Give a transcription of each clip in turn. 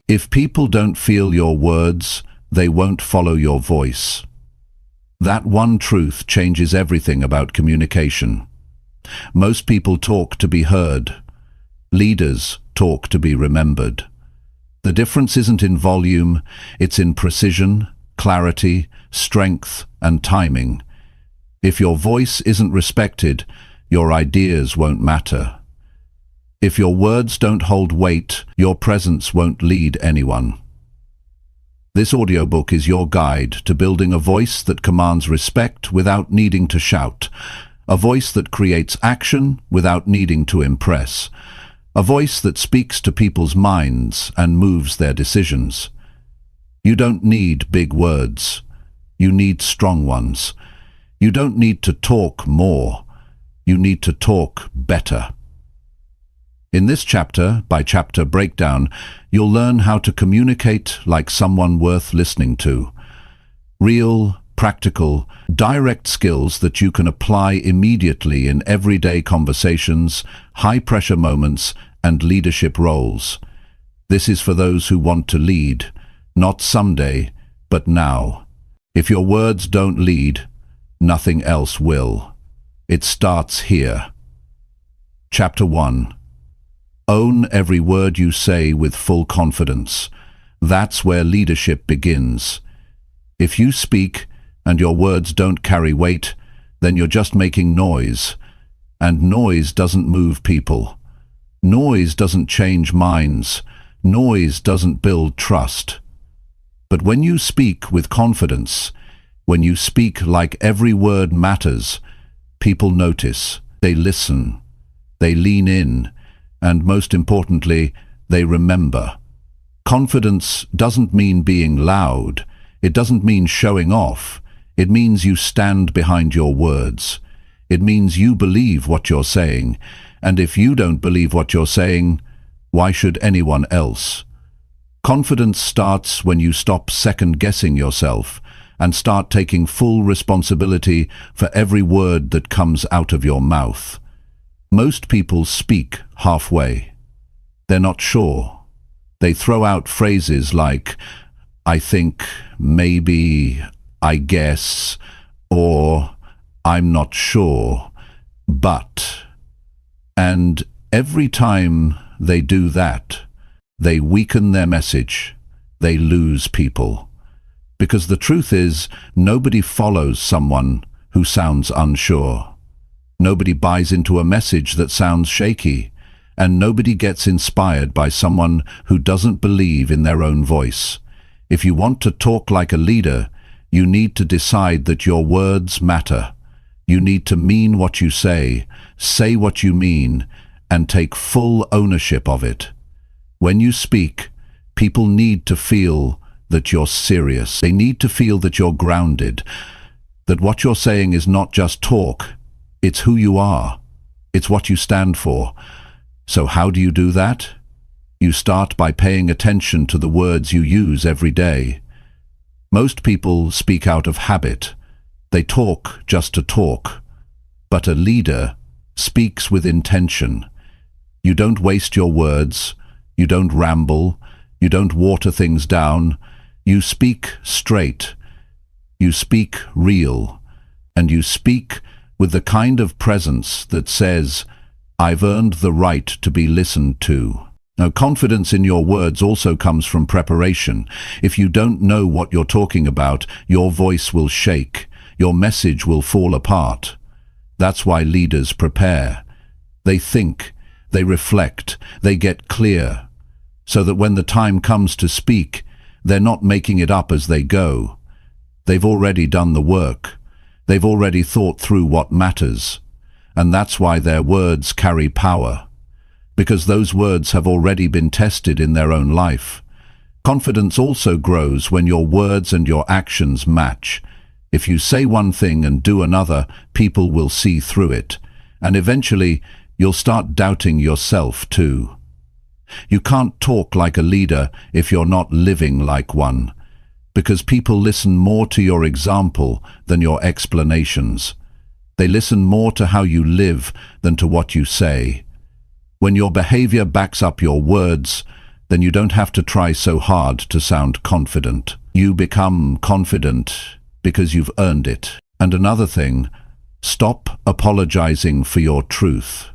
If people don't feel your words, they won't follow your voice. That one truth changes everything about communication. Most people talk to be heard. Leaders talk to be remembered. The difference isn't in volume, it's in precision, clarity, strength, and timing. If your voice isn't respected, your ideas won't matter. If your words don't hold weight, your presence won't lead anyone. This audiobook is your guide to building a voice that commands respect without needing to shout, a voice that creates action without needing to impress, a voice that speaks to people's minds and moves their decisions. You don't need big words. You need strong ones. You don't need to talk more. You need to talk better. In this chapter-by-chapter breakdown, you'll learn how to communicate like someone worth listening to. Real, practical, direct skills that you can apply immediately in everyday conversations, high-pressure moments, and leadership roles. This is for those who want to lead, not someday, but now. If your words don't lead, nothing else will. It starts here. Chapter 1. Own every word you say with full confidence. That's where leadership begins. If you speak and your words don't carry weight, then you're just making noise. And noise doesn't move people. Noise doesn't change minds. Noise doesn't build trust. But when you speak with confidence, when you speak like every word matters, people notice, they listen, they lean in, and most importantly, they remember. Confidence doesn't mean being loud. It doesn't mean showing off. It means you stand behind your words. It means you believe what you're saying. And if you don't believe what you're saying, why should anyone else? Confidence starts when you stop second-guessing yourself and start taking full responsibility for every word that comes out of your mouth. Most people speak halfway. They're not sure. They throw out phrases like, I think, maybe, I guess, or I'm not sure, but. And every time they do that, they weaken their message. They lose people. Because the truth is, nobody follows someone who sounds unsure. Nobody buys into a message that sounds shaky, and nobody gets inspired by someone who doesn't believe in their own voice. If you want to talk like a leader, you need to decide that your words matter. You need to mean what you say what you mean, and take full ownership of it. When you speak, people need to feel that you're serious. They need to feel that you're grounded, that what you're saying is not just talk. It's who you are. It's what you stand for. So how do you do that? You start by paying attention to the words you use every day. Most people speak out of habit. They talk just to talk. But a leader speaks with intention. You don't waste your words. You don't ramble. You don't water things down. You speak straight. You speak real. And you speak with the kind of presence that says, I've earned the right to be listened to. Now, confidence in your words also comes from preparation. If you don't know what you're talking about, your voice will shake. Your message will fall apart. That's why leaders prepare. They think, they reflect, they get clear, so that when the time comes to speak, they're not making it up as they go. They've already done the work. They've already thought through what matters. And that's why their words carry power. Because those words have already been tested in their own life. Confidence also grows when your words and your actions match. If you say one thing and do another, people will see through it. And eventually, you'll start doubting yourself too. You can't talk like a leader if you're not living like one. Because people listen more to your example than your explanations. They listen more to how you live than to what you say. When your behavior backs up your words, then you don't have to try so hard to sound confident. You become confident because you've earned it. And another thing, stop apologizing for your truth.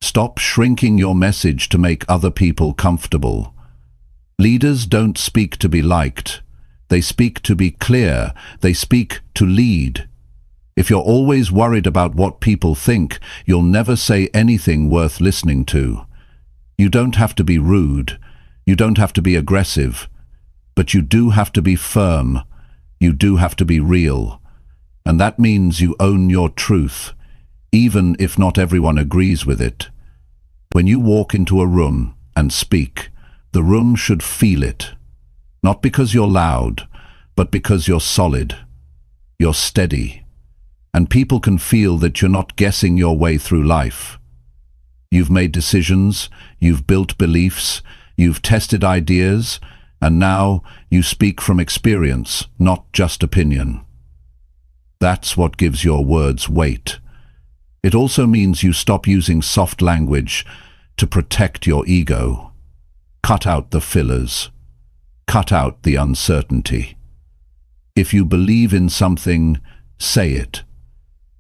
Stop shrinking your message to make other people comfortable. Leaders don't speak to be liked. They speak to be clear. They speak to lead. If you're always worried about what people think, you'll never say anything worth listening to. You don't have to be rude. You don't have to be aggressive. But you do have to be firm. You do have to be real. And that means you own your truth, even if not everyone agrees with it. When you walk into a room and speak, the room should feel it. Not because you're loud, but because you're solid. You're steady. And people can feel that you're not guessing your way through life. You've made decisions, you've built beliefs, you've tested ideas, and now you speak from experience, not just opinion. That's what gives your words weight. It also means you stop using soft language to protect your ego. Cut out the fillers. Cut out the uncertainty. If you believe in something, say it.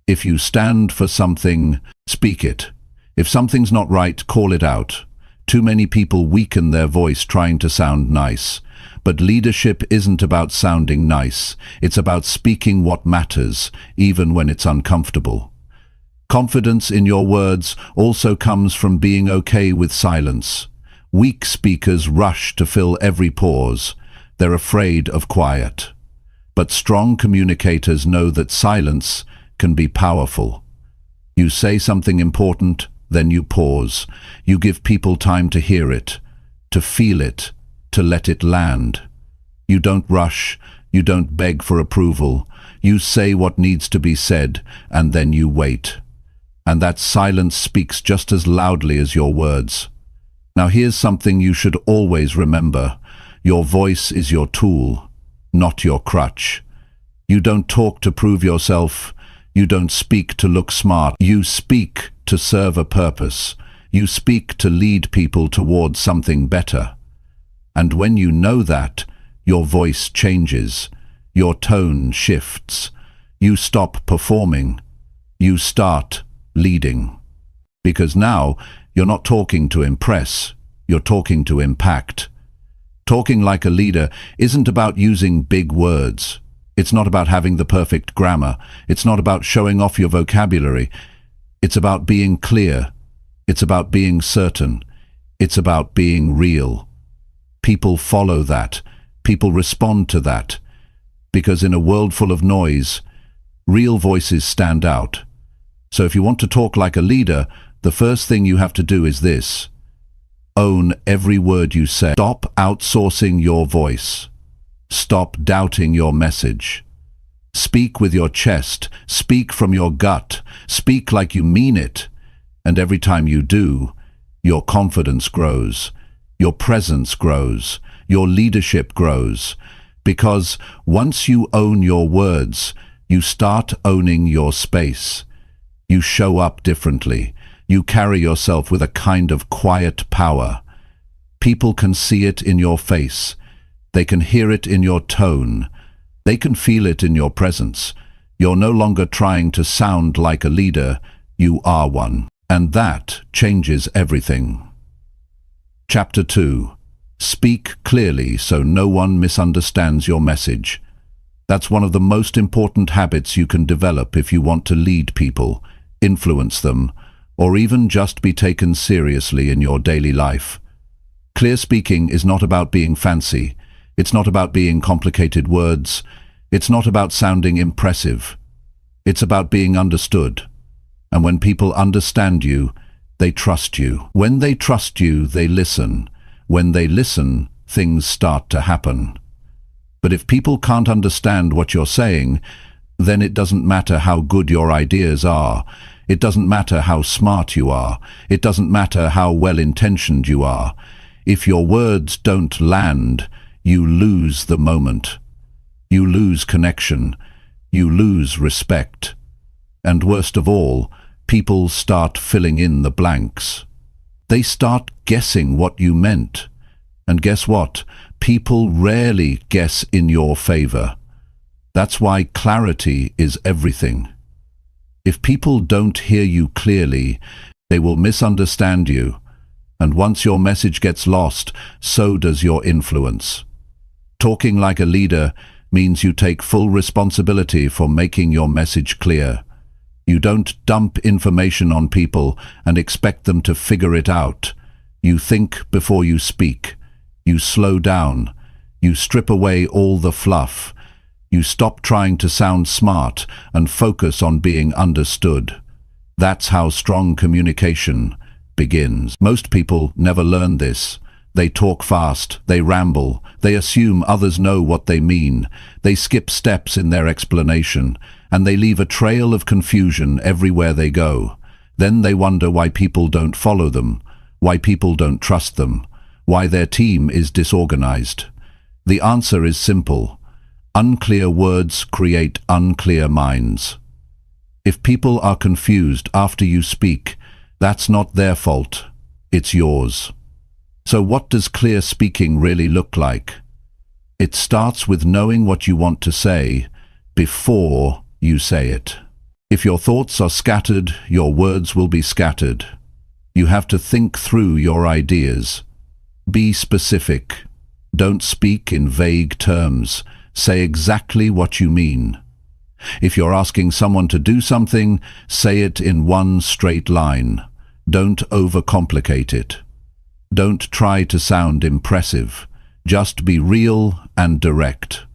If you stand for something, speak it. If something's not right, call it out. Too many people weaken their voice trying to sound nice. But leadership isn't about sounding nice. It's about speaking what matters, even when it's uncomfortable. Confidence in your words also comes from being okay with silence. Weak speakers rush to fill every pause. They're afraid of quiet. But strong communicators know that silence can be powerful. You say something important, then you pause. You give people time to hear it, to feel it, to let it land. You don't rush, you don't beg for approval. You say what needs to be said, and then you wait. And that silence speaks just as loudly as your words. Now here's something you should always remember. Your voice is your tool, not your crutch. You don't talk to prove yourself. You don't speak to look smart. You speak to serve a purpose. You speak to lead people towards something better. And when you know that, your voice changes. Your tone shifts. You stop performing. You start leading. Because now, you're not talking to impress. You're talking to impact. Talking like a leader isn't about using big words. It's not about having the perfect grammar. It's not about showing off your vocabulary. It's about being clear. It's about being certain. It's about being real. People follow that. People respond to that. Because in a world full of noise, real voices stand out. So if you want to talk like a leader, the first thing you have to do is this. Own every word you say. Stop outsourcing your voice. Stop doubting your message. Speak with your chest. Speak from your gut. Speak like you mean it. And every time you do, your confidence grows. Your presence grows. Your leadership grows. Because once you own your words, you start owning your space. You show up differently. You carry yourself with a kind of quiet power. People can see it in your face. They can hear it in your tone. They can feel it in your presence. You're no longer trying to sound like a leader. You are one. And that changes everything. Chapter 2. Speak clearly so no one misunderstands your message. That's one of the most important habits you can develop if you want to lead people, influence them, or even just be taken seriously in your daily life. Clear speaking is not about being fancy. It's not about being complicated words. It's not about sounding impressive. It's about being understood. And when people understand you, they trust you. When they trust you, they listen. When they listen, things start to happen. But if people can't understand what you're saying, then it doesn't matter how good your ideas are. It doesn't matter how smart you are. It doesn't matter how well-intentioned you are. If your words don't land, you lose the moment. You lose connection. You lose respect. And worst of all, people start filling in the blanks. They start guessing what you meant. And guess what? People rarely guess in your favor. That's why clarity is everything. If people don't hear you clearly, they will misunderstand you. And once your message gets lost, so does your influence. Talking like a leader means you take full responsibility for making your message clear. You don't dump information on people and expect them to figure it out. You think before you speak. You slow down. You strip away all the fluff. You stop trying to sound smart and focus on being understood. That's how strong communication begins. Most people never learn this. They talk fast, they ramble, they assume others know what they mean, they skip steps in their explanation, and they leave a trail of confusion everywhere they go. Then they wonder why people don't follow them, why people don't trust them, why their team is disorganized. The answer is simple. Unclear words create unclear minds. If people are confused after you speak, that's not their fault, it's yours. So what does clear speaking really look like? It starts with knowing what you want to say before you say it. If your thoughts are scattered, your words will be scattered. You have to think through your ideas. Be specific. Don't speak in vague terms. Say exactly what you mean. If you're asking someone to do something, say it in one straight line. Don't overcomplicate it. Don't try to sound impressive. Just be real and direct.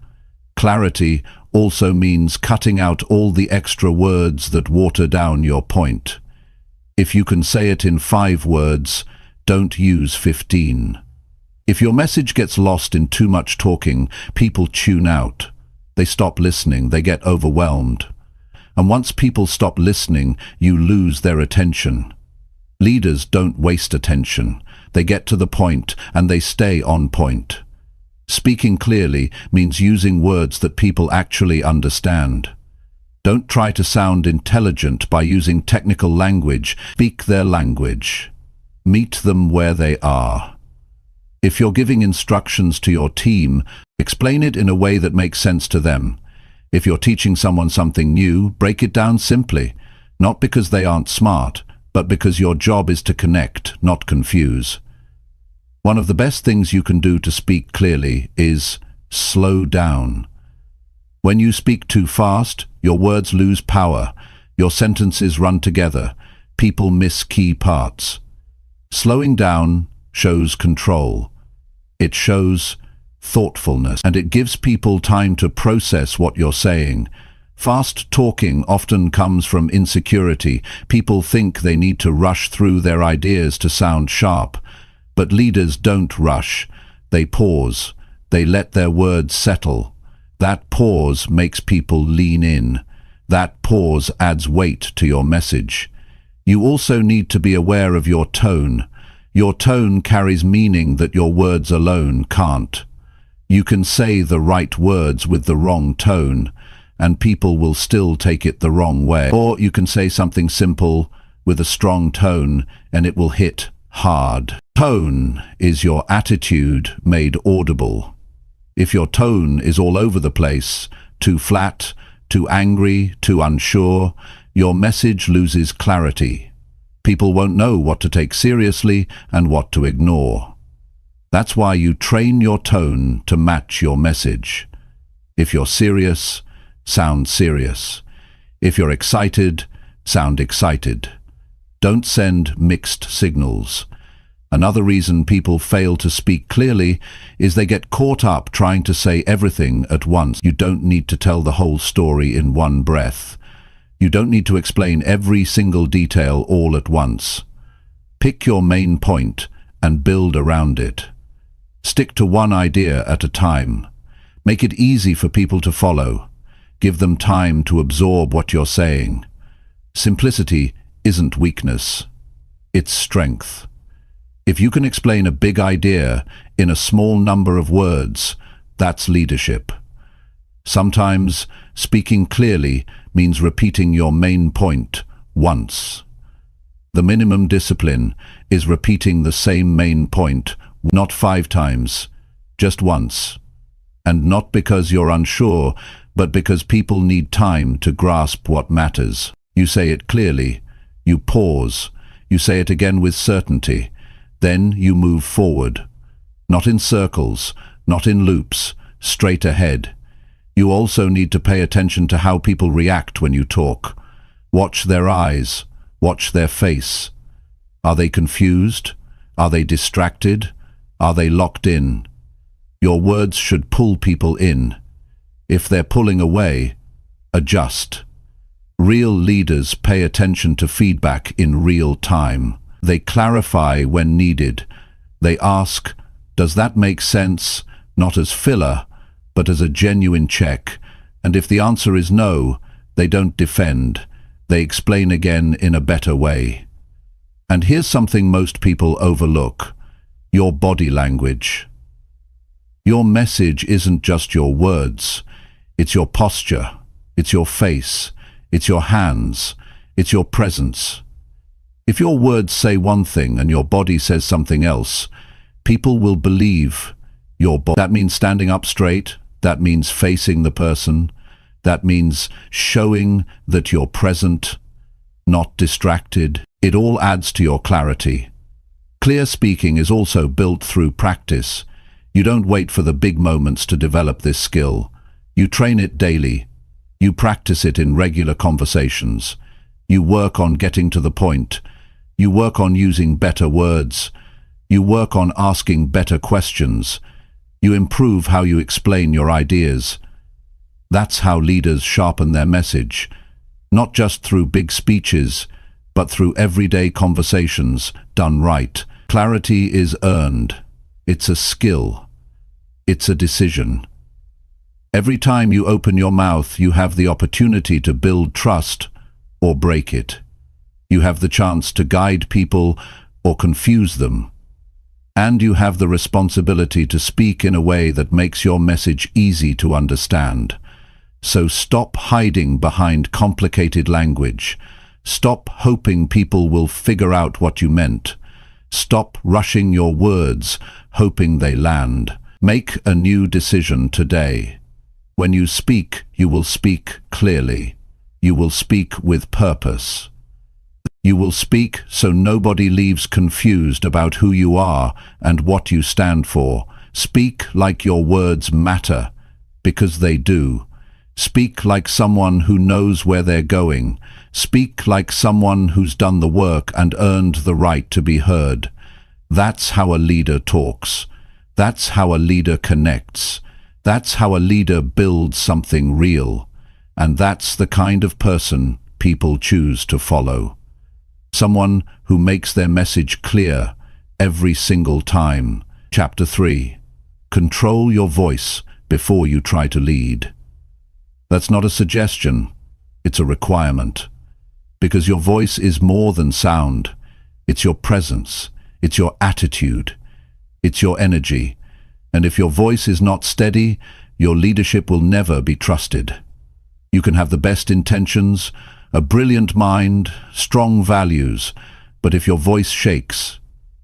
Clarity also means cutting out all the extra words that water down your point. If you can say it in 5 words, don't use 15. If your message gets lost in too much talking, people tune out. They stop listening, they get overwhelmed. And once people stop listening, you lose their attention. Leaders don't waste attention. They get to the point and they stay on point. Speaking clearly means using words that people actually understand. Don't try to sound intelligent by using technical language. Speak their language. Meet them where they are. If you're giving instructions to your team, explain it in a way that makes sense to them. If you're teaching someone something new, break it down simply, not because they aren't smart, but because your job is to connect, not confuse. One of the best things you can do to speak clearly is slow down. When you speak too fast, your words lose power, your sentences run together, people miss key parts. Slowing down shows control. It shows thoughtfulness, and it gives people time to process what you're saying. Fast talking often comes from insecurity. People think they need to rush through their ideas to sound sharp. But leaders don't rush. They pause. They let their words settle. That pause makes people lean in. That pause adds weight to your message. You also need to be aware of your tone. Your tone carries meaning that your words alone can't. You can say the right words with the wrong tone, and people will still take it the wrong way. Or you can say something simple with a strong tone, and it will hit hard. Tone is your attitude made audible. If your tone is all over the place, too flat, too angry, too unsure, your message loses clarity. People won't know what to take seriously and what to ignore. That's why you train your tone to match your message. If you're serious, sound serious. If you're excited, sound excited. Don't send mixed signals. Another reason people fail to speak clearly is they get caught up trying to say everything at once. You don't need to tell the whole story in one breath. You don't need to explain every single detail all at once. Pick your main point and build around it. Stick to one idea at a time. Make it easy for people to follow. Give them time to absorb what you're saying. Simplicity isn't weakness. It's strength. If you can explain a big idea in a small number of words, that's leadership. Sometimes speaking clearly means repeating your main point once. The minimum discipline is repeating the same main point not 5 times, just once. And not because you're unsure, but because people need time to grasp what matters. You say it clearly, you pause, you say it again with certainty, then you move forward. Not in circles, not in loops, straight ahead. You also need to pay attention to how people react when you talk. Watch their eyes, watch their face. Are they confused? Are they distracted? Are they locked in? Your words should pull people in. If they're pulling away, adjust. Real leaders pay attention to feedback in real time. They clarify when needed. They ask, does that make sense? Not as filler, but as a genuine check. And if the answer is no, they don't defend. They explain again in a better way. And here's something most people overlook: your body language. Your message isn't just your words. It's your posture. It's your face. It's your hands. It's your presence. If your words say one thing and your body says something else, people will believe your body. That means standing up straight. That means facing the person. That means showing that you're present, not distracted. It all adds to your clarity. Clear speaking is also built through practice. You don't wait for the big moments to develop this skill. You train it daily. You practice it in regular conversations. You work on getting to the point. You work on using better words. You work on asking better questions. You improve how you explain your ideas. That's how leaders sharpen their message, not just through big speeches, but through everyday conversations done right. Clarity is earned. It's a skill. It's a decision. Every time you open your mouth, you have the opportunity to build trust or break it. You have the chance to guide people or confuse them. And you have the responsibility to speak in a way that makes your message easy to understand. So stop hiding behind complicated language. Stop hoping people will figure out what you meant. Stop rushing your words, hoping they land. Make a new decision today. When you speak, you will speak clearly. You will speak with purpose. You will speak so nobody leaves confused about who you are and what you stand for. Speak like your words matter, because they do. Speak like someone who knows where they're going. Speak like someone who's done the work and earned the right to be heard. That's how a leader talks. That's how a leader connects. That's how a leader builds something real. And that's the kind of person people choose to follow. Someone who makes their message clear every single time. Chapter 3. Control your voice before you try to lead. That's not a suggestion, it's a requirement. Because your voice is more than sound. It's your presence, it's your attitude, it's your energy. And if your voice is not steady, your leadership will never be trusted. You can have the best intentions, a brilliant mind, strong values, but if your voice shakes,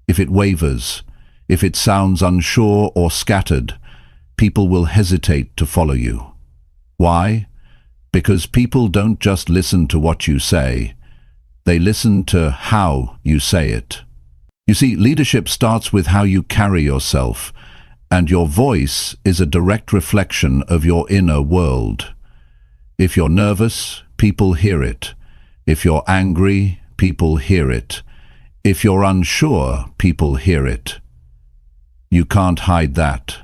if it wavers, if it sounds unsure or scattered, people will hesitate to follow you. Why? Because people don't just listen to what you say, they listen to how you say it. You see, leadership starts with how you carry yourself, and your voice is a direct reflection of your inner world. If you're nervous, people hear it. If you're angry, people hear it. If you're unsure, people hear it. You can't hide that.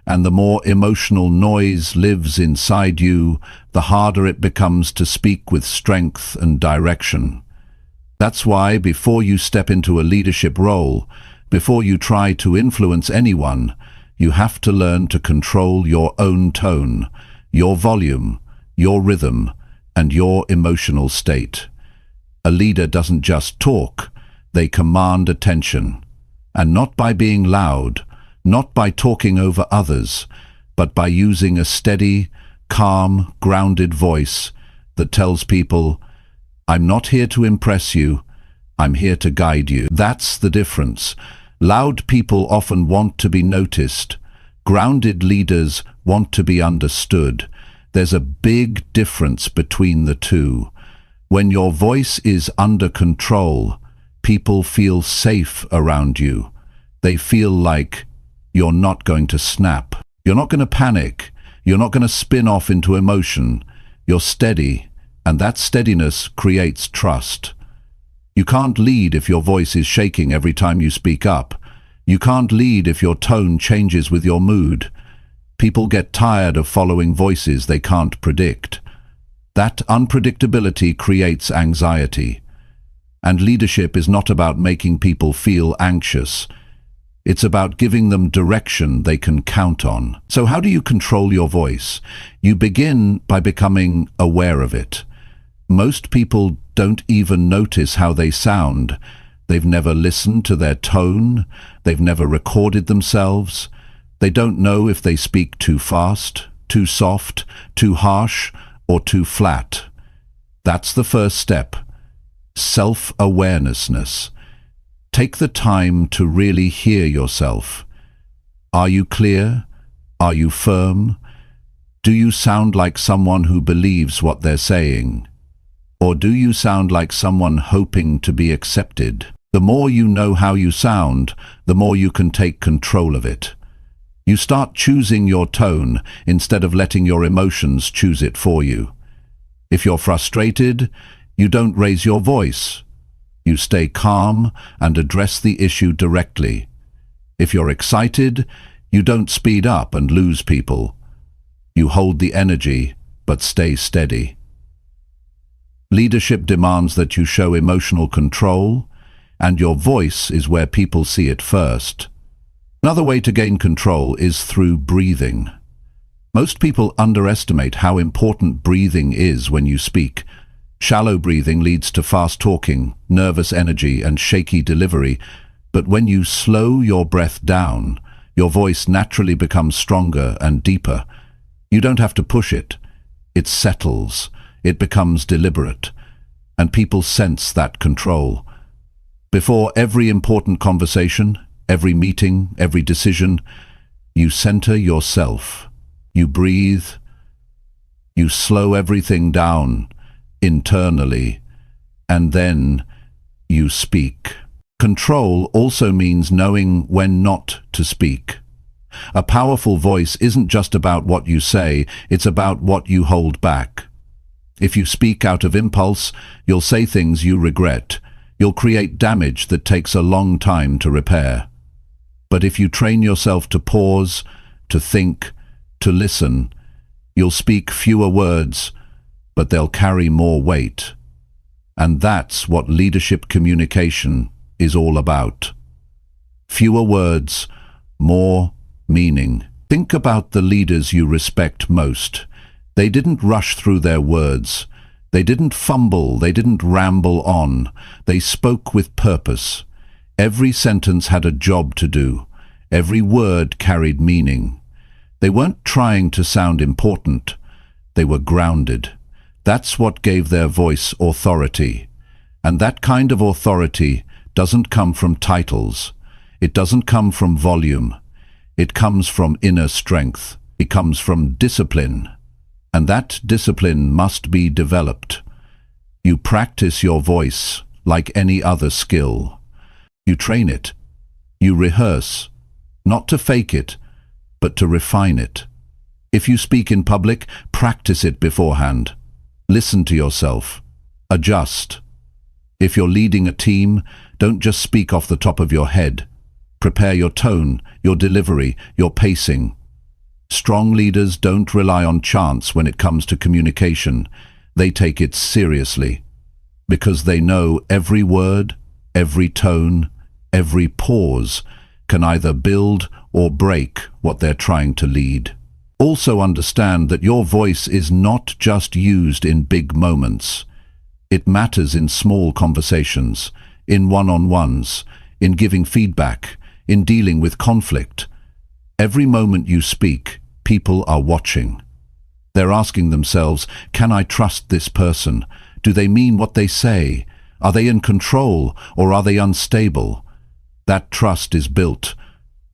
And the more emotional noise lives inside you, the harder it becomes to speak with strength and direction. That's why before you step into a leadership role, before you try to influence anyone, you have to learn to control your own tone, your volume, your rhythm, and your emotional state. A leader doesn't just talk, they command attention. And not by being loud, not by talking over others, but by using a steady, calm, grounded voice that tells people, I'm not here to impress you, I'm here to guide you. That's the difference. Loud people often want to be noticed. Grounded leaders want to be understood. There's a big difference between the two. When your voice is under control, people feel safe around you. They feel like you're not going to snap. You're not going to panic. You're not going to spin off into emotion. You're steady, and that steadiness creates trust. You can't lead if your voice is shaking every time you speak up. You can't lead if your tone changes with your mood. People get tired of following voices they can't predict. That unpredictability creates anxiety. And leadership is not about making people feel anxious. It's about giving them direction they can count on. So how do you control your voice? You begin by becoming aware of it. Most people don't even notice how they sound. They've never listened to their tone. They've never recorded themselves. They don't know if they speak too fast, too soft, too harsh, or too flat. That's the first step. Self-awareness. Take the time to really hear yourself. Are you clear? Are you firm? Do you sound like someone who believes what they're saying? Or do you sound like someone hoping to be accepted? The more you know how you sound, the more you can take control of it. You start choosing your tone instead of letting your emotions choose it for you. If you're frustrated, you don't raise your voice. You stay calm and address the issue directly. If you're excited, you don't speed up and lose people. You hold the energy, but stay steady. Leadership demands that you show emotional control, and your voice is where people see it first. Another way to gain control is through breathing. Most people underestimate how important breathing is when you speak. Shallow breathing leads to fast talking, nervous energy, and shaky delivery, but when you slow your breath down, your voice naturally becomes stronger and deeper. You don't have to push it. It settles. It becomes deliberate. And people sense that control. Before every important conversation, every meeting, every decision, you center yourself. You breathe. You slow everything down internally, and then you speak. Control also means knowing when not to speak. A powerful voice isn't just about what you say, it's about what you hold back. If you speak out of impulse, you'll say things you regret. You'll create damage that takes a long time to repair. But if you train yourself to pause, to think, to listen, you'll speak fewer words, but they'll carry more weight. And that's what leadership communication is all about. Fewer words, more meaning. Think about the leaders you respect most. They didn't rush through their words. They didn't fumble. They didn't ramble on. They spoke with purpose. Every sentence had a job to do. Every word carried meaning. They weren't trying to sound important. They were grounded. That's what gave their voice authority. And that kind of authority doesn't come from titles. It doesn't come from volume. It comes from inner strength. It comes from discipline. And that discipline must be developed. You practice your voice like any other skill. You train it. You rehearse, not to fake it, but to refine it. If you speak in public, practice it beforehand. Listen to yourself. Adjust. If you're leading a team, don't just speak off the top of your head. Prepare your tone, your delivery, your pacing. Strong leaders don't rely on chance when it comes to communication. They take it seriously, because they know every word, every tone, every pause can either build or break what they're trying to lead. Also understand that your voice is not just used in big moments. It matters in small conversations, in one-on-ones, in giving feedback, in dealing with conflict. Every moment you speak, people are watching. They're asking themselves, can I trust this person? Do they mean what they say? Are they in control or are they unstable? That trust is built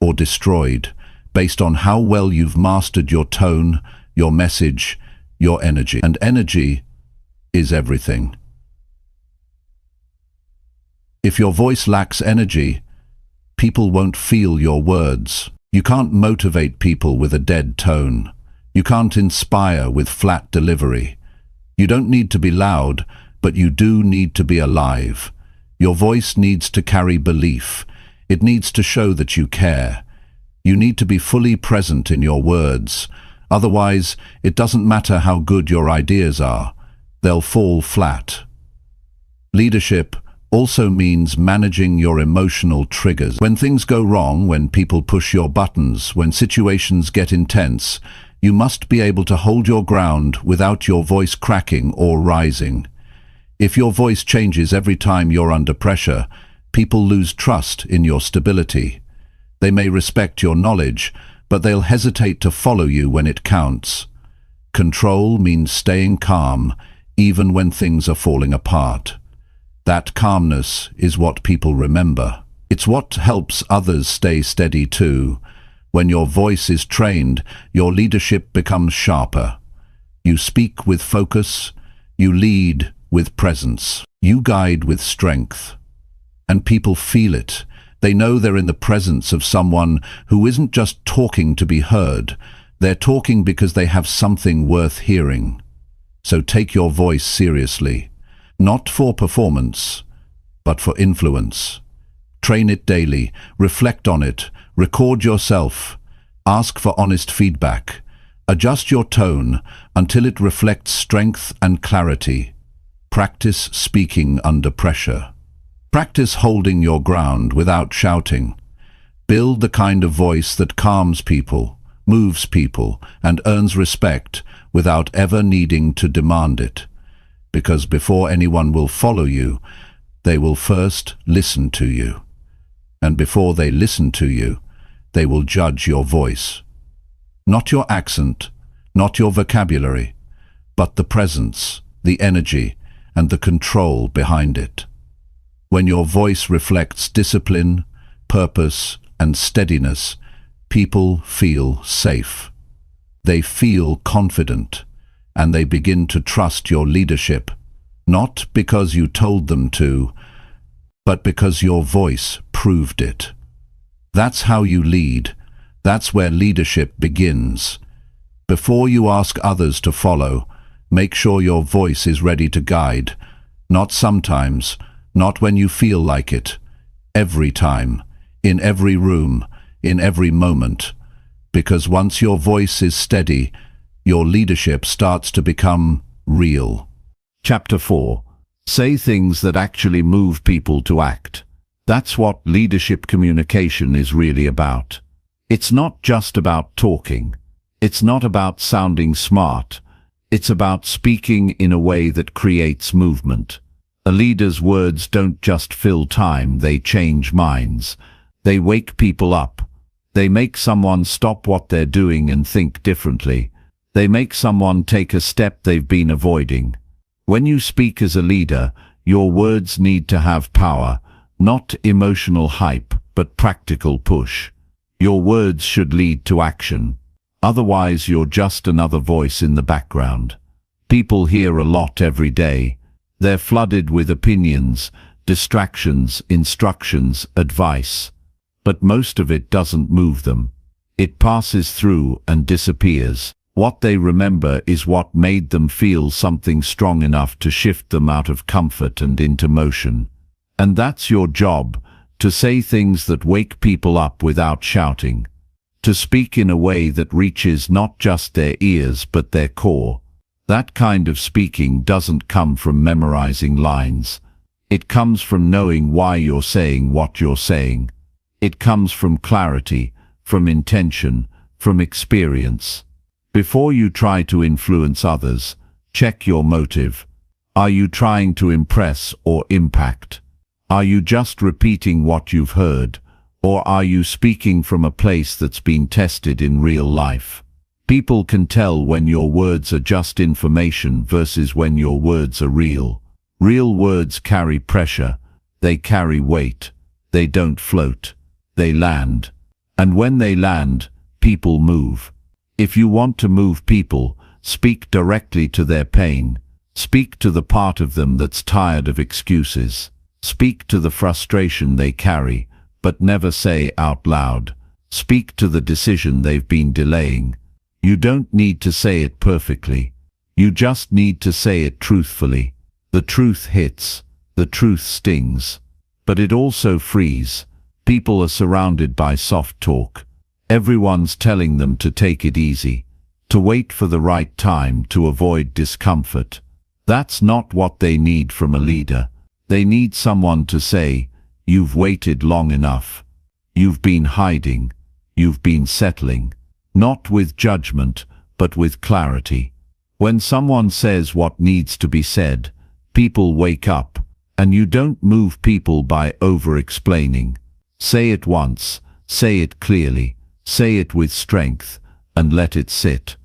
or destroyed based on how well you've mastered your tone, your message, your energy. And energy is everything. If your voice lacks energy, people won't feel your words. You can't motivate people with a dead tone. You can't inspire with flat delivery. You don't need to be loud, but you do need to be alive. Your voice needs to carry belief. It needs to show that you care. You need to be fully present in your words. Otherwise, it doesn't matter how good your ideas are. They'll fall flat. Leadership also means managing your emotional triggers. When things go wrong, when people push your buttons, when situations get intense, you must be able to hold your ground without your voice cracking or rising. If your voice changes every time you're under pressure, people lose trust in your stability. They may respect your knowledge, but they'll hesitate to follow you when it counts. Control means staying calm, even when things are falling apart. That calmness is what people remember. It's what helps others stay steady too. When your voice is trained, your leadership becomes sharper. You speak with focus, you lead with presence, you guide with strength. And people feel it. They know they're in the presence of someone who isn't just talking to be heard. They're talking because they have something worth hearing. So take your voice seriously. Not for performance, but for influence. Train it daily, reflect on it, record yourself, ask for honest feedback. Adjust your tone until it reflects strength and clarity. Practice speaking under pressure. Practice holding your ground without shouting. Build the kind of voice that calms people, moves people, and earns respect without ever needing to demand it. Because before anyone will follow you, they will first listen to you. And before they listen to you, they will judge your voice. Not your accent, not your vocabulary, but the presence, the energy, and the control behind it. When your voice reflects discipline, purpose, and steadiness, people feel safe. They feel confident, and they begin to trust your leadership, not because you told them to, but because your voice proved it. That's how you lead. That's where leadership begins. Before you ask others to follow, make sure your voice is ready to guide. Not sometimes, not when you feel like it. Every time, in every room, in every moment. Because once your voice is steady, your leadership starts to become real. Chapter 4. Say things that actually move people to act. That's what leadership communication is really about. It's not just about talking. It's not about sounding smart. It's about speaking in a way that creates movement. A leader's words don't just fill time, they change minds. They wake people up. They make someone stop what they're doing and think differently. They make someone take a step they've been avoiding. When you speak as a leader, your words need to have power, not emotional hype, but practical push. Your words should lead to action. Otherwise, you're just another voice in the background. People hear a lot every day. They're flooded with opinions, distractions, instructions, advice. But most of it doesn't move them. It passes through and disappears. What they remember is what made them feel something strong enough to shift them out of comfort and into motion. And that's your job, to say things that wake people up without shouting. To speak in a way that reaches not just their ears but their core. That kind of speaking doesn't come from memorizing lines. It comes from knowing why you're saying what you're saying. It comes from clarity, from intention, from experience. Before you try to influence others, check your motive. Are you trying to impress or impact? Are you just repeating what you've heard? Or are you speaking from a place that's been tested in real life? People can tell when your words are just information versus when your words are real. Real words carry pressure. They carry weight. They don't float. They land. And when they land, people move. If you want to move people, speak directly to their pain. Speak to the part of them that's tired of excuses. Speak to the frustration they carry, but never say out loud. Speak to the decision they've been delaying. You don't need to say it perfectly. You just need to say it truthfully. The truth hits. The truth stings. But it also frees. People are surrounded by soft talk. Everyone's telling them to take it easy, to wait for the right time, to avoid discomfort. That's not what they need from a leader. They need someone to say, "You've waited long enough. You've been hiding. You've been settling." Not with judgment, but with clarity. When someone says what needs to be said, people wake up, and you don't move people by over-explaining. Say it once, say it clearly, say it with strength, and let it sit.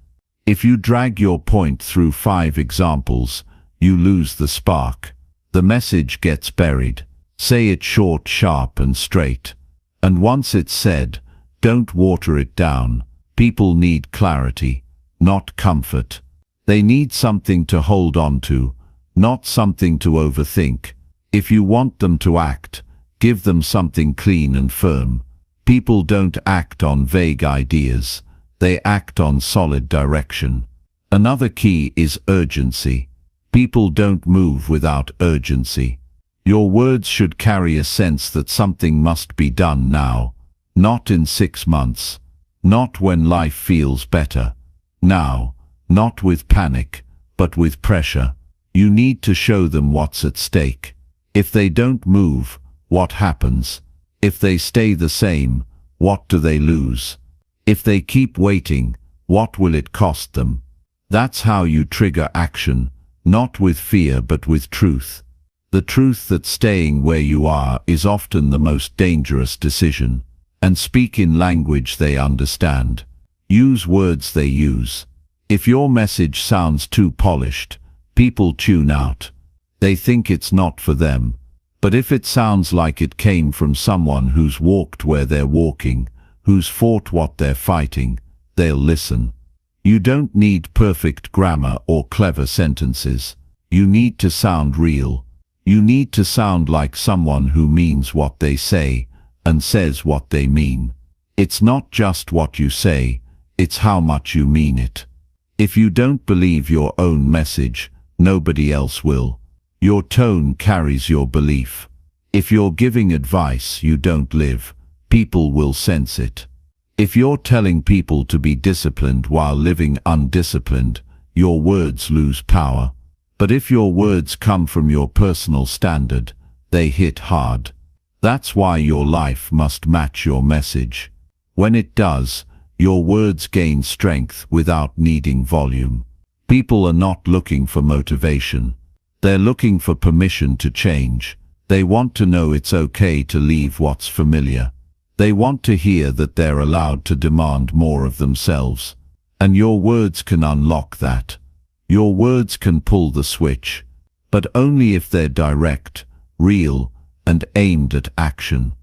If you drag your point through 5 examples, you lose the spark. The message gets buried. Say it short, sharp, and straight. And once it's said, don't water it down. People need clarity, not comfort. They need something to hold on to, not something to overthink. If you want them to act, give them something clean and firm. People don't act on vague ideas. They act on solid direction. Another key is urgency. People don't move without urgency. Your words should carry a sense that something must be done now, not in 6 months. Not when life feels better. Now, not with panic, but with pressure. You need to show them what's at stake. If they don't move, what happens? If they stay the same, what do they lose? If they keep waiting, what will it cost them? That's how you trigger action, not with fear but with truth. The truth that staying where you are is often the most dangerous decision. And speak in language they understand. Use words they use. If your message sounds too polished, people tune out. They think it's not for them. But if it sounds like it came from someone who's walked where they're walking, who's fought what they're fighting, they'll listen. You don't need perfect grammar or clever sentences. You need to sound real. You need to sound like someone who means what they say and says what they mean. It's not just what you say, it's how much you mean it. If you don't believe your own message, nobody else will. Your tone carries your belief. If you're giving advice you don't live, people will sense it. If you're telling people to be disciplined while living undisciplined, your words lose power. But if your words come from your personal standard, they hit hard. That's why your life must match your message. When it does, your words gain strength without needing volume. People are not looking for motivation. They're looking for permission to change. They want to know it's okay to leave what's familiar. They want to hear that they're allowed to demand more of themselves. And your words can unlock that. Your words can pull the switch, but only if they're direct, real, and aimed at action.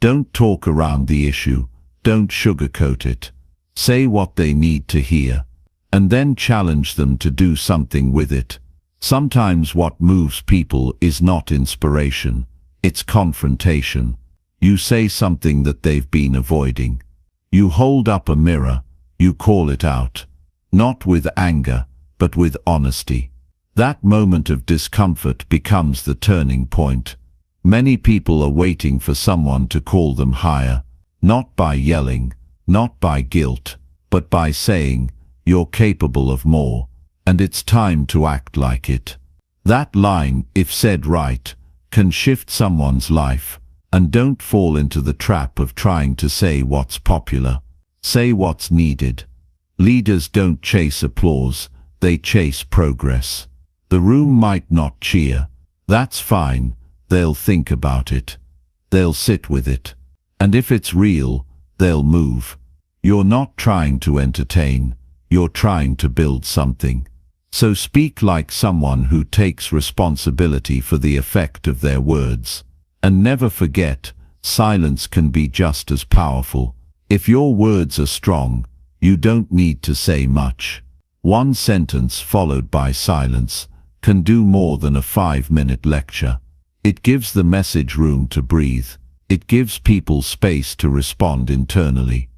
Don't talk around the issue. Don't sugarcoat it. Say what they need to hear, and then challenge them to do something with it. Sometimes what moves people is not inspiration, it's confrontation. You say something that they've been avoiding. You hold up a mirror, you call it out. Not with anger, but with honesty. That moment of discomfort becomes the turning point. Many people are waiting for someone to call them higher, not by yelling, not by guilt, but by saying, "You're capable of more, and it's time to act like it." That line, if said right, can shift someone's life. And don't fall into the trap of trying to say what's popular. Say what's needed. Leaders don't chase applause, they chase progress. The room might not cheer. That's fine. They'll think about it. They'll sit with it. And if it's real, they'll move. You're not trying to entertain. You're trying to build something. So speak like someone who takes responsibility for the effect of their words. And never forget, silence can be just as powerful. If your words are strong, you don't need to say much. One sentence followed by silence can do more than a 5-minute lecture. It gives the message room to breathe. It gives people space to respond internally.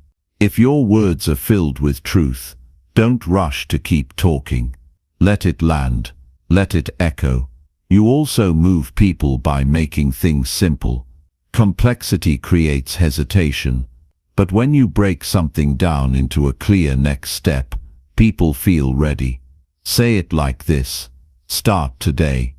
If your words are filled with truth, don't rush to keep talking. Let it land. Let it echo. You also move people by making things simple. Complexity creates hesitation. But when you break something down into a clear next step, people feel ready. Say it like this. Start today.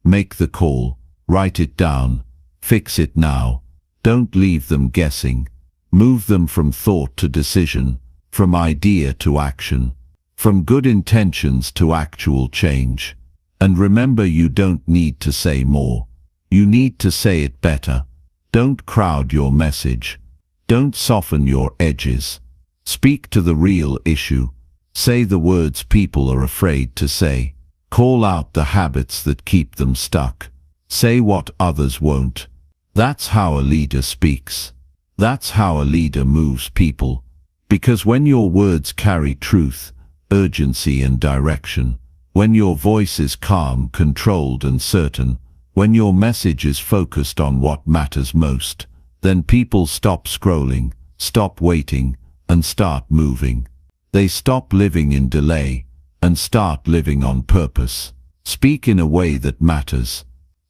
Make the call. Write it down. Fix it now. Don't leave them guessing. Move them from thought to decision, from idea to action, from good intentions to actual change. And remember, you don't need to say more. You need to say it better. Don't crowd your message. Don't soften your edges. Speak to the real issue. Say the words people are afraid to say. Call out the habits that keep them stuck. Say what others won't. That's how a leader speaks. That's how a leader moves people. Because when your words carry truth, urgency and direction, when your voice is calm, controlled and certain, when your message is focused on what matters most, then people stop scrolling, stop waiting, and start moving. They stop living in delay and start living on purpose. Speak in a way that matters.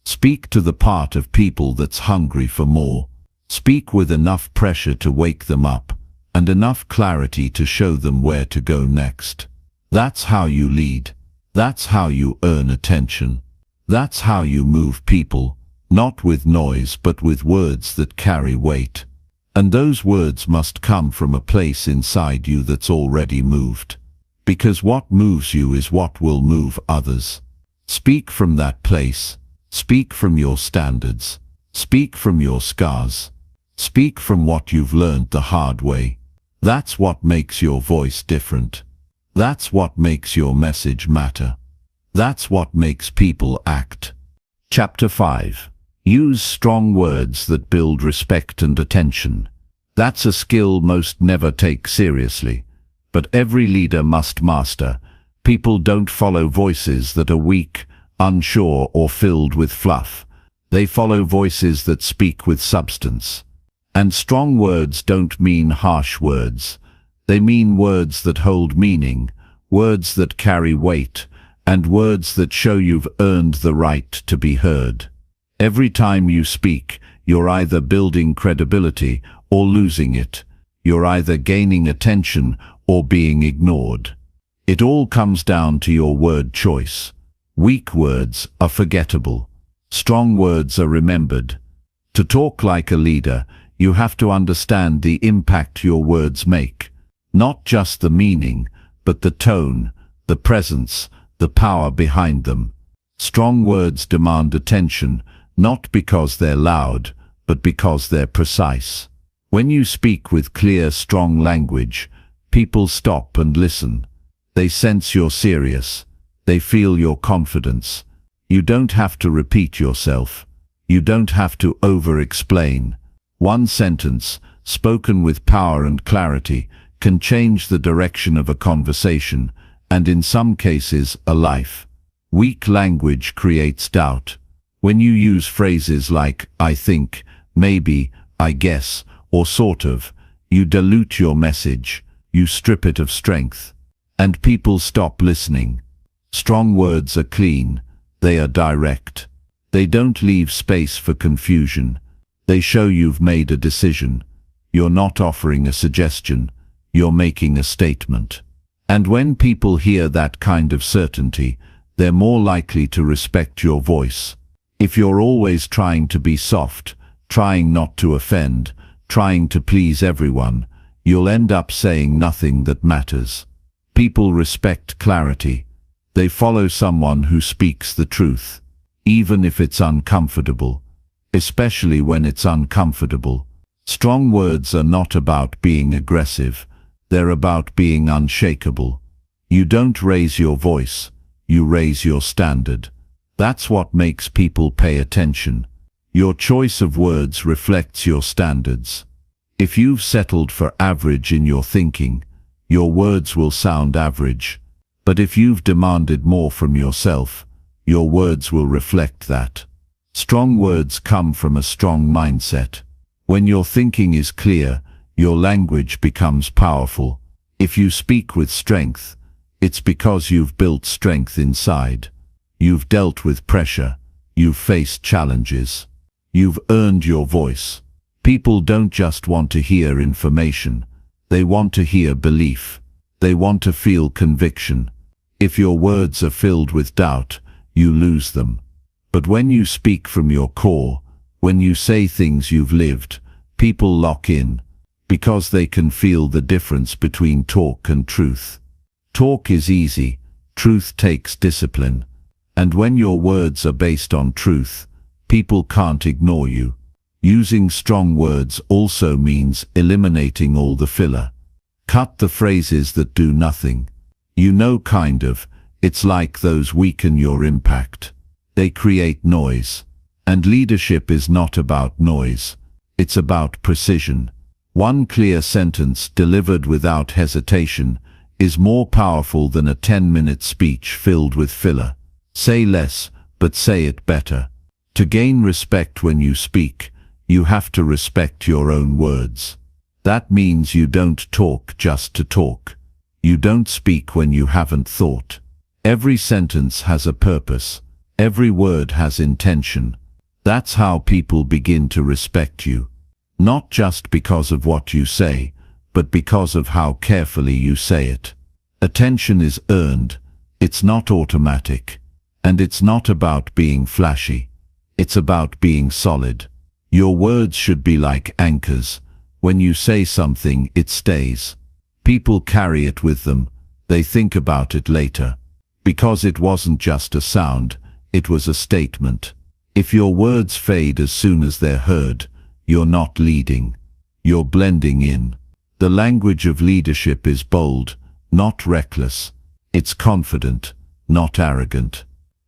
Speak to the part of people that's hungry for more. Speak with enough pressure to wake them up and enough clarity to show them where to go next. That's how you lead. That's how you earn attention. That's how you move people, not with noise but with words that carry weight. And those words must come from a place inside you that's already moved. Because what moves you is what will move others. Speak from that place. Speak from your standards. Speak from your scars. Speak from what you've learned the hard way. That's what makes your voice different. That's what makes your message matter. That's what makes people act. Chapter 5. Use strong words that build respect and attention. That's a skill most never take seriously, but every leader must master. People don't follow voices that are weak, unsure, or filled with fluff. They follow voices that speak with substance. And strong words don't mean harsh words. They mean words that hold meaning, words that carry weight, and words that show you've earned the right to be heard. Every time you speak, you're either building credibility or losing it. You're either gaining attention or being ignored. It all comes down to your word choice. Weak words are forgettable. Strong words are remembered. To talk like a leader, you have to understand the impact your words make. Not just the meaning, but the tone, the presence, the power behind them. Strong words demand attention, not because they're loud, but because they're precise. When you speak with clear, strong language, people stop and listen. They sense you're serious. They feel your confidence. You don't have to repeat yourself. You don't have to over-explain. One sentence, spoken with power and clarity, can change the direction of a conversation, and in some cases, a life. Weak language creates doubt. When you use phrases like, I think, maybe, I guess, or sort of, you dilute your message, you strip it of strength, and people stop listening. Strong words are clean, they are direct. They don't leave space for confusion. They show you've made a decision. You're not offering a suggestion, you're making a statement. And when people hear that kind of certainty, they're more likely to respect your voice. If you're always trying to be soft, trying not to offend, trying to please everyone, you'll end up saying nothing that matters. People respect clarity. They follow someone who speaks the truth, even if it's uncomfortable. Especially when it's uncomfortable. Strong words are not about being aggressive. They're about being unshakable. You don't raise your voice, you raise your standard. That's what makes people pay attention. Your choice of words reflects your standards. If you've settled for average in your thinking, your words will sound average. But if you've demanded more from yourself, your words will reflect that. Strong words come from a strong mindset. When your thinking is clear, your language becomes powerful. If you speak with strength, it's because you've built strength inside. You've dealt with pressure. You've faced challenges. You've earned your voice. People don't just want to hear information. They want to hear belief. They want to feel conviction. If your words are filled with doubt, you lose them. But when you speak from your core, when you say things you've lived, people lock in, because they can feel the difference between talk and truth. Talk is easy, truth takes discipline. And when your words are based on truth, people can't ignore you. Using strong words also means eliminating all the filler. Cut the phrases that do nothing. You know, kind of, it's like those weaken your impact. They create noise. And leadership is not about noise. It's about precision. One clear sentence delivered without hesitation is more powerful than a 10-minute speech filled with filler. Say less, but say it better. To gain respect when you speak, you have to respect your own words. That means you don't talk just to talk. You don't speak when you haven't thought. Every sentence has a purpose. Every word has intention. That's how people begin to respect you. Not just because of what you say, but because of how carefully you say it. Attention is earned. It's not automatic. And it's not about being flashy. It's about being solid. Your words should be like anchors. When you say something, it stays. People carry it with them. They think about it later. Because it wasn't just a sound, it was a statement. If your words fade as soon as they're heard, you're not leading. You're blending in. The language of leadership is bold, not reckless. It's confident, not arrogant.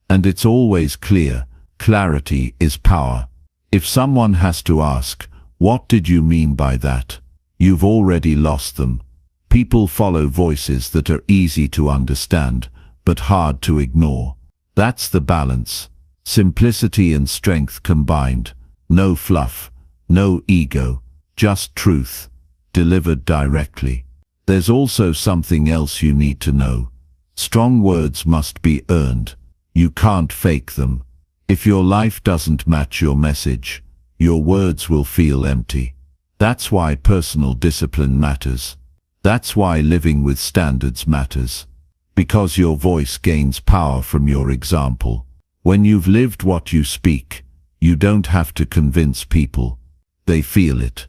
And it's always clear. Clarity is power. If someone has to ask, "What did you mean by that?" you've already lost them. People follow voices that are easy to understand, but hard to ignore. That's the balance. Simplicity and strength combined. No fluff, no ego, just truth, delivered directly. There's also something else you need to know. Strong words must be earned. You can't fake them. If your life doesn't match your message, your words will feel empty. That's why personal discipline matters. That's why living with standards matters. Because your voice gains power from your example. When you've lived what you speak, you don't have to convince people. They feel it.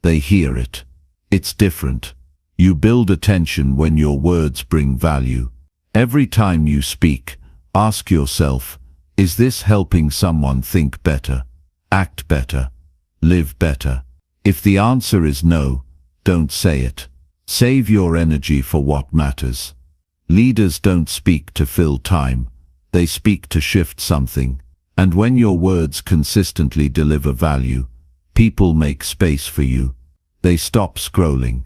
They hear it. It's different. You build attention when your words bring value. Every time you speak, ask yourself, is this helping someone think better, act better, live better? If the answer is no, don't say it. Save your energy for what matters. Leaders don't speak to fill time. They speak to shift something. And when your words consistently deliver value, people make space for you. They stop scrolling.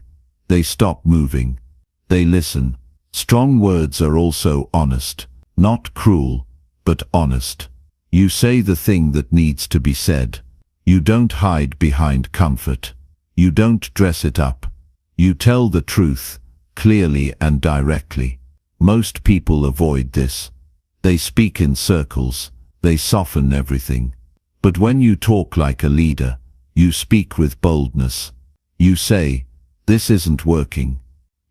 They stop moving. They listen. Strong words are also honest, not cruel, but honest. You say the thing that needs to be said. You don't hide behind comfort. You don't dress it up. You tell the truth, clearly and directly. Most people avoid this. They speak in circles. They soften everything. But when you talk like a leader, you speak with boldness. You say, "This isn't working."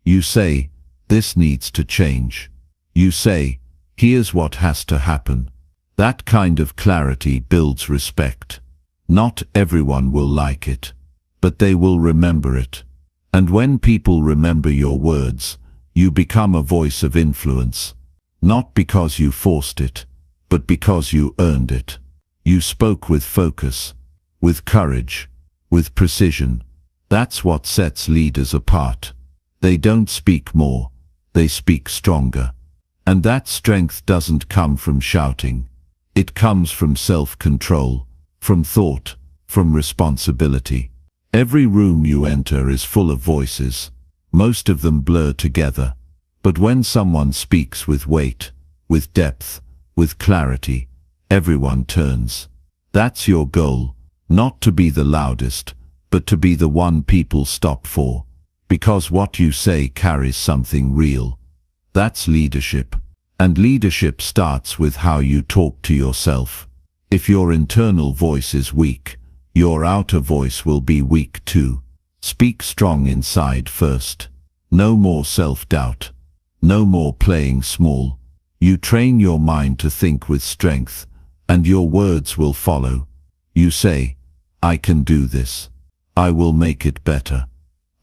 You say, "This needs to change." You say, "Here's what has to happen." That kind of clarity builds respect. Not everyone will like it, but they will remember it. And when people remember your words, you become a voice of influence. Not because you forced it, but because you earned it. You spoke with focus, with courage, with precision. That's what sets leaders apart. They don't speak more, they speak stronger. And that strength doesn't come from shouting. It comes from self-control, from thought, from responsibility. Every room you enter is full of voices. Most of them blur together. But when someone speaks with weight, with depth, with clarity, everyone turns. That's your goal, not to be the loudest, but to be the one people stop for. Because what you say carries something real. That's leadership. And leadership starts with how you talk to yourself. If your internal voice is weak, your outer voice will be weak too. Speak strong inside first. No more self-doubt. No more playing small. You train your mind to think with strength, and your words will follow. You say, I can do this. I will make it better.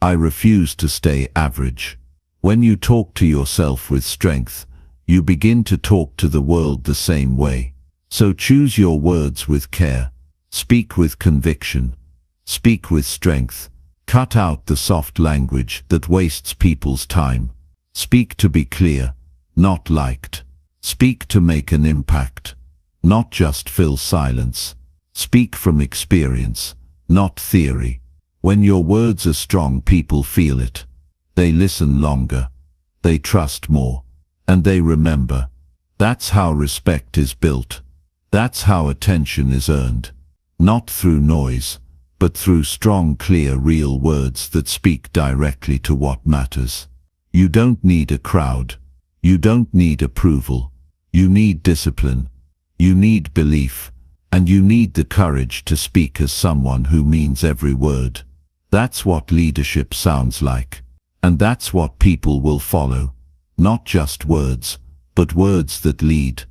I refuse to stay average. When you talk to yourself with strength, you begin to talk to the world the same way. So choose your words with care. Speak with conviction. Speak with strength. Cut out the soft language that wastes people's time. Speak to be clear, not liked. Speak to make an impact, not just fill silence. Speak from experience, not theory. When your words are strong, people feel it. They listen longer. They trust more. And they remember. That's how respect is built. That's how attention is earned. Not through noise, but through strong, clear, real words that speak directly to what matters. You don't need a crowd. You don't need approval. You need discipline. You need belief. And you need the courage to speak as someone who means every word. That's what leadership sounds like. And that's what people will follow. Not just words, but words that lead.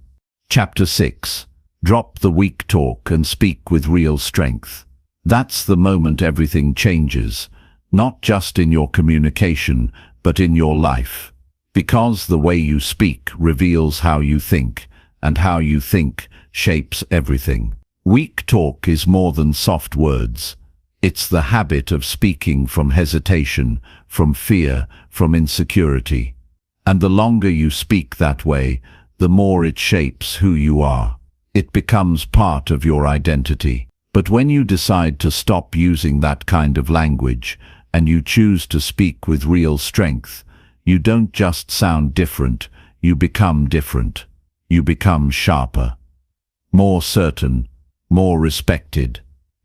Chapter 6. Drop the weak talk and speak with real strength. That's the moment everything changes, not just in your communication, but in your life. Because the way you speak reveals how you think, and how you think shapes everything. Weak talk is more than soft words. It's the habit of speaking from hesitation, from fear, from insecurity. And the longer you speak that way, the more it shapes who you are. It becomes part of your identity. But when you decide to stop using that kind of language, and you choose to speak with real strength, you don't just sound different, you become different. You become sharper, more certain, more respected.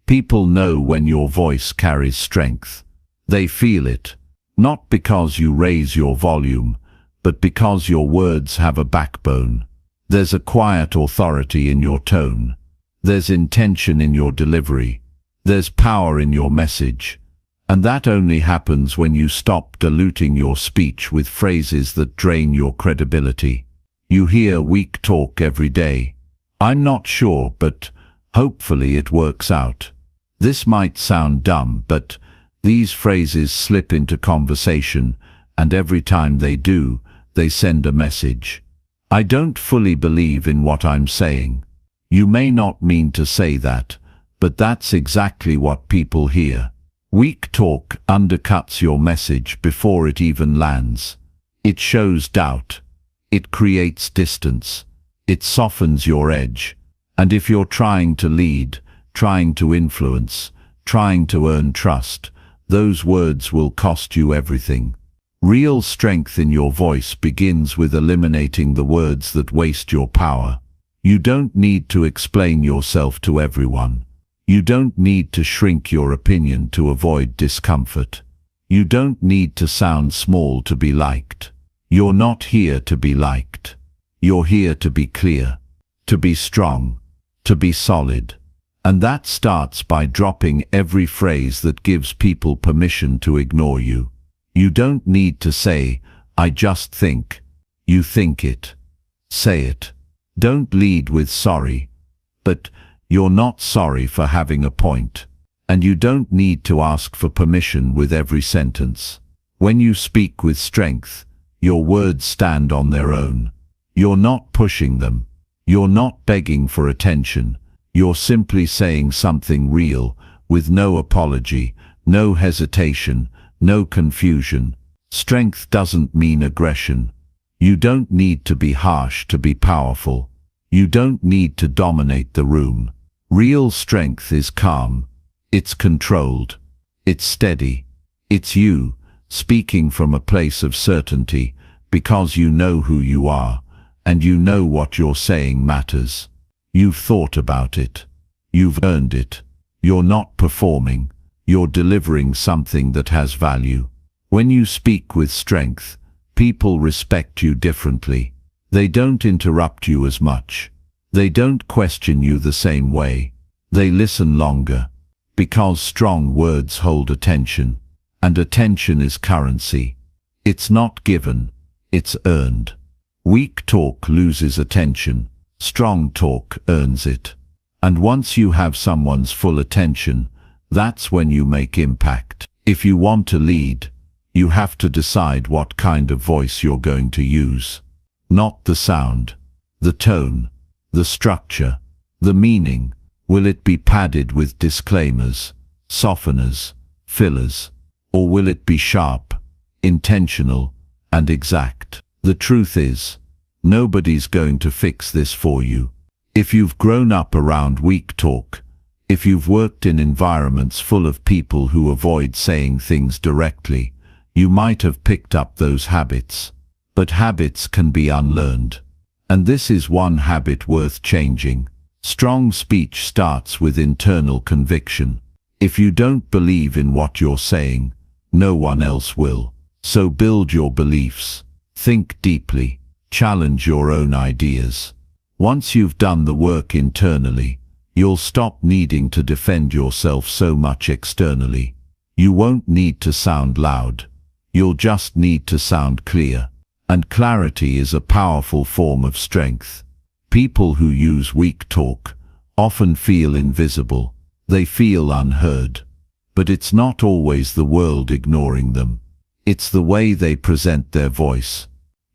People know when your voice carries strength. They feel it, not because you raise your volume, but because your words have a backbone. There's a quiet authority in your tone. There's intention in your delivery. There's power in your message. And that only happens when you stop diluting your speech with phrases that drain your credibility. You hear weak talk every day. I'm not sure, but hopefully it works out. This might sound dumb, but these phrases slip into conversation, and every time they do, they send a message. I don't fully believe in what I'm saying. You may not mean to say that, but that's exactly what people hear. Weak talk undercuts your message before it even lands. It shows doubt. It creates distance. It softens your edge. And if you're trying to lead, trying to influence, trying to earn trust, those words will cost you everything. Real strength in your voice begins with eliminating the words that waste your power. You don't need to explain yourself to everyone. You don't need to shrink your opinion to avoid discomfort. You don't need to sound small to be liked. You're not here to be liked. You're here to be clear, to be strong, to be solid. And that starts by dropping every phrase that gives people permission to ignore you. You don't need to say, I just think. You think it. Say it. Don't lead with sorry. But you're not sorry for having a point. And you don't need to ask for permission with every sentence. When you speak with strength, your words stand on their own. You're not pushing them. You're not begging for attention. You're simply saying something real, with no apology, no hesitation, no confusion. Strength doesn't mean aggression. You don't need to be harsh to be powerful. You don't need to dominate the room. Real strength is calm. It's controlled. It's steady. It's you, speaking from a place of certainty, because you know who you are, and you know what you're saying matters. You've thought about it. You've earned it. You're not performing. You're delivering something that has value. When you speak with strength, people respect you differently. They don't interrupt you as much. They don't question you the same way. They listen longer. Because strong words hold attention, and attention is currency. It's not given, it's earned. Weak talk loses attention. Strong talk earns it. And once you have someone's full attention, that's when you make impact. If you want to lead, you have to decide what kind of voice you're going to use. Not the sound, the tone, the structure, the meaning. Will it be padded with disclaimers, softeners, fillers, or will it be sharp, intentional, and exact? The truth is, nobody's going to fix this for you. If you've grown up around weak talk, if you've worked in environments full of people who avoid saying things directly, you might have picked up those habits. But habits can be unlearned. And this is one habit worth changing. Strong speech starts with internal conviction. If you don't believe in what you're saying, no one else will. So build your beliefs. Think deeply. Challenge your own ideas. Once you've done the work internally, you'll stop needing to defend yourself so much externally. You won't need to sound loud. You'll just need to sound clear. And clarity is a powerful form of strength. People who use weak talk often feel invisible. They feel unheard. But it's not always the world ignoring them. It's the way they present their voice.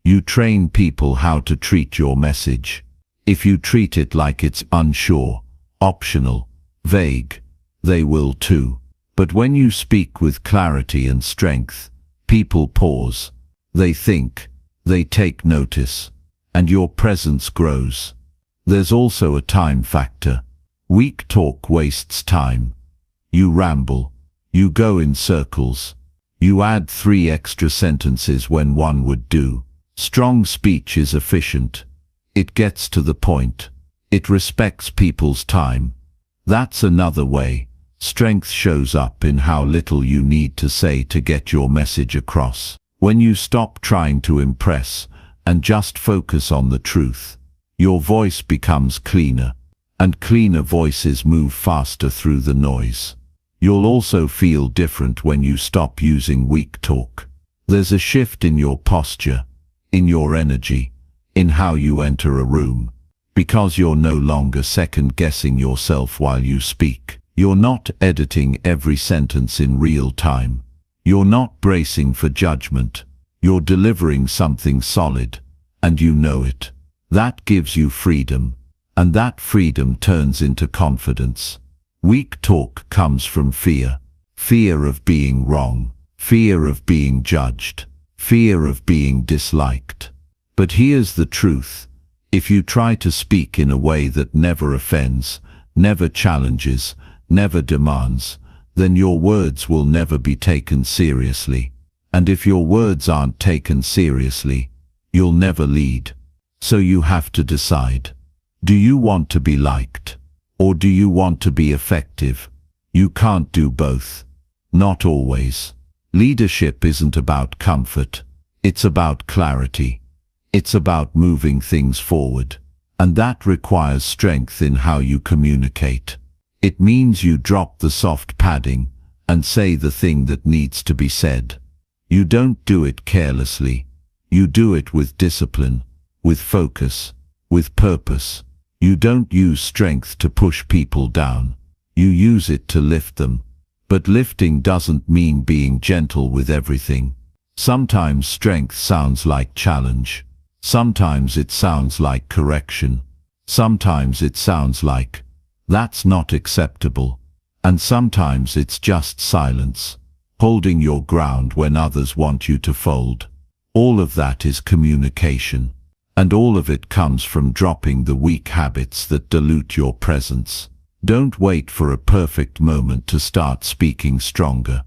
You train people how to treat your message. If you treat it like it's unsure, optional, vague, they will too. But when you speak with clarity and strength, people pause. They think. They take notice. And your presence grows. There's also a time factor. Weak talk wastes time. You ramble. You go in circles. You add 3 extra sentences when one would do. Strong speech is efficient. It gets to the point. It respects people's time. That's another way. Strength shows up in how little you need to say to get your message across. When you stop trying to impress and just focus on the truth, your voice becomes cleaner, and cleaner voices move faster through the noise. You'll also feel different when you stop using weak talk. There's a shift in your posture, in your energy, in how you enter a room, because you're no longer second-guessing yourself while you speak. You're not editing every sentence in real time. You're not bracing for judgment. You're delivering something solid, and you know it. That gives you freedom, and that freedom turns into confidence. Weak talk comes from fear. Fear of being wrong. Fear of being judged. Fear of being disliked. But here's the truth. If you try to speak in a way that never offends, never challenges, never demands, then your words will never be taken seriously. And if your words aren't taken seriously, you'll never lead. So you have to decide. Do you want to be liked? Or do you want to be effective? You can't do both. Not always. Leadership isn't about comfort. It's about clarity. It's about moving things forward. And that requires strength in how you communicate. It means you drop the soft padding and say the thing that needs to be said. You don't do it carelessly. You do it with discipline, with focus, with purpose. You don't use strength to push people down. You use it to lift them. But lifting doesn't mean being gentle with everything. Sometimes strength sounds like challenge. Sometimes it sounds like correction. Sometimes it sounds like, "That's not acceptable." And sometimes it's just silence, holding your ground when others want you to fold. All of that is communication. And all of it comes from dropping the weak habits that dilute your presence. Don't wait for a perfect moment to start speaking stronger.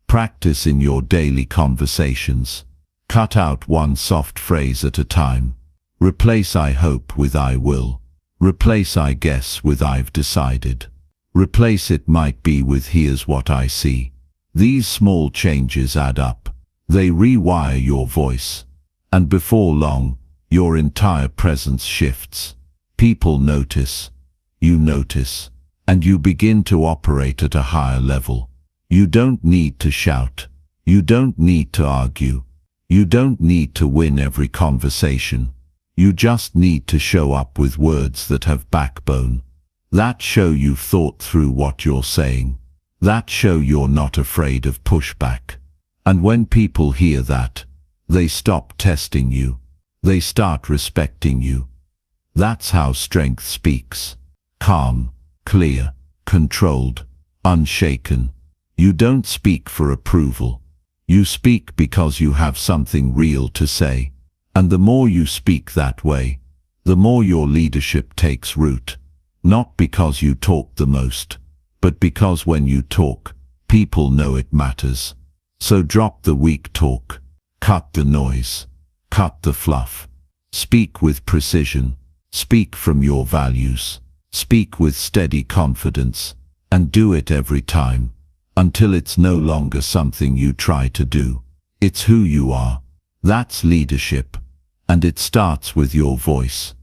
Practice in your daily conversations. Cut out one soft phrase at a time. Replace "I hope" with "I will." Replace "I guess" with "I've decided." Replace "it might be" with "here's what I see." These small changes add up. They rewire your voice. And before long, your entire presence shifts. People notice. You notice. And you begin to operate at a higher level. You don't need to shout. You don't need to argue. You don't need to win every conversation. You just need to show up with words that have backbone. That show you've thought through what you're saying. That show you're not afraid of pushback. And when people hear that, they stop testing you. They start respecting you. That's how strength speaks. Calm, clear, controlled, unshaken. You don't speak for approval. You speak because you have something real to say. And the more you speak that way, the more your leadership takes root. Not because you talk the most, but because when you talk, people know it matters. So drop the weak talk. Cut the noise. Cut the fluff. Speak with precision. Speak from your values. Speak with steady confidence. And do it every time, until it's no longer something you try to do. It's who you are. That's leadership. And it starts with your voice.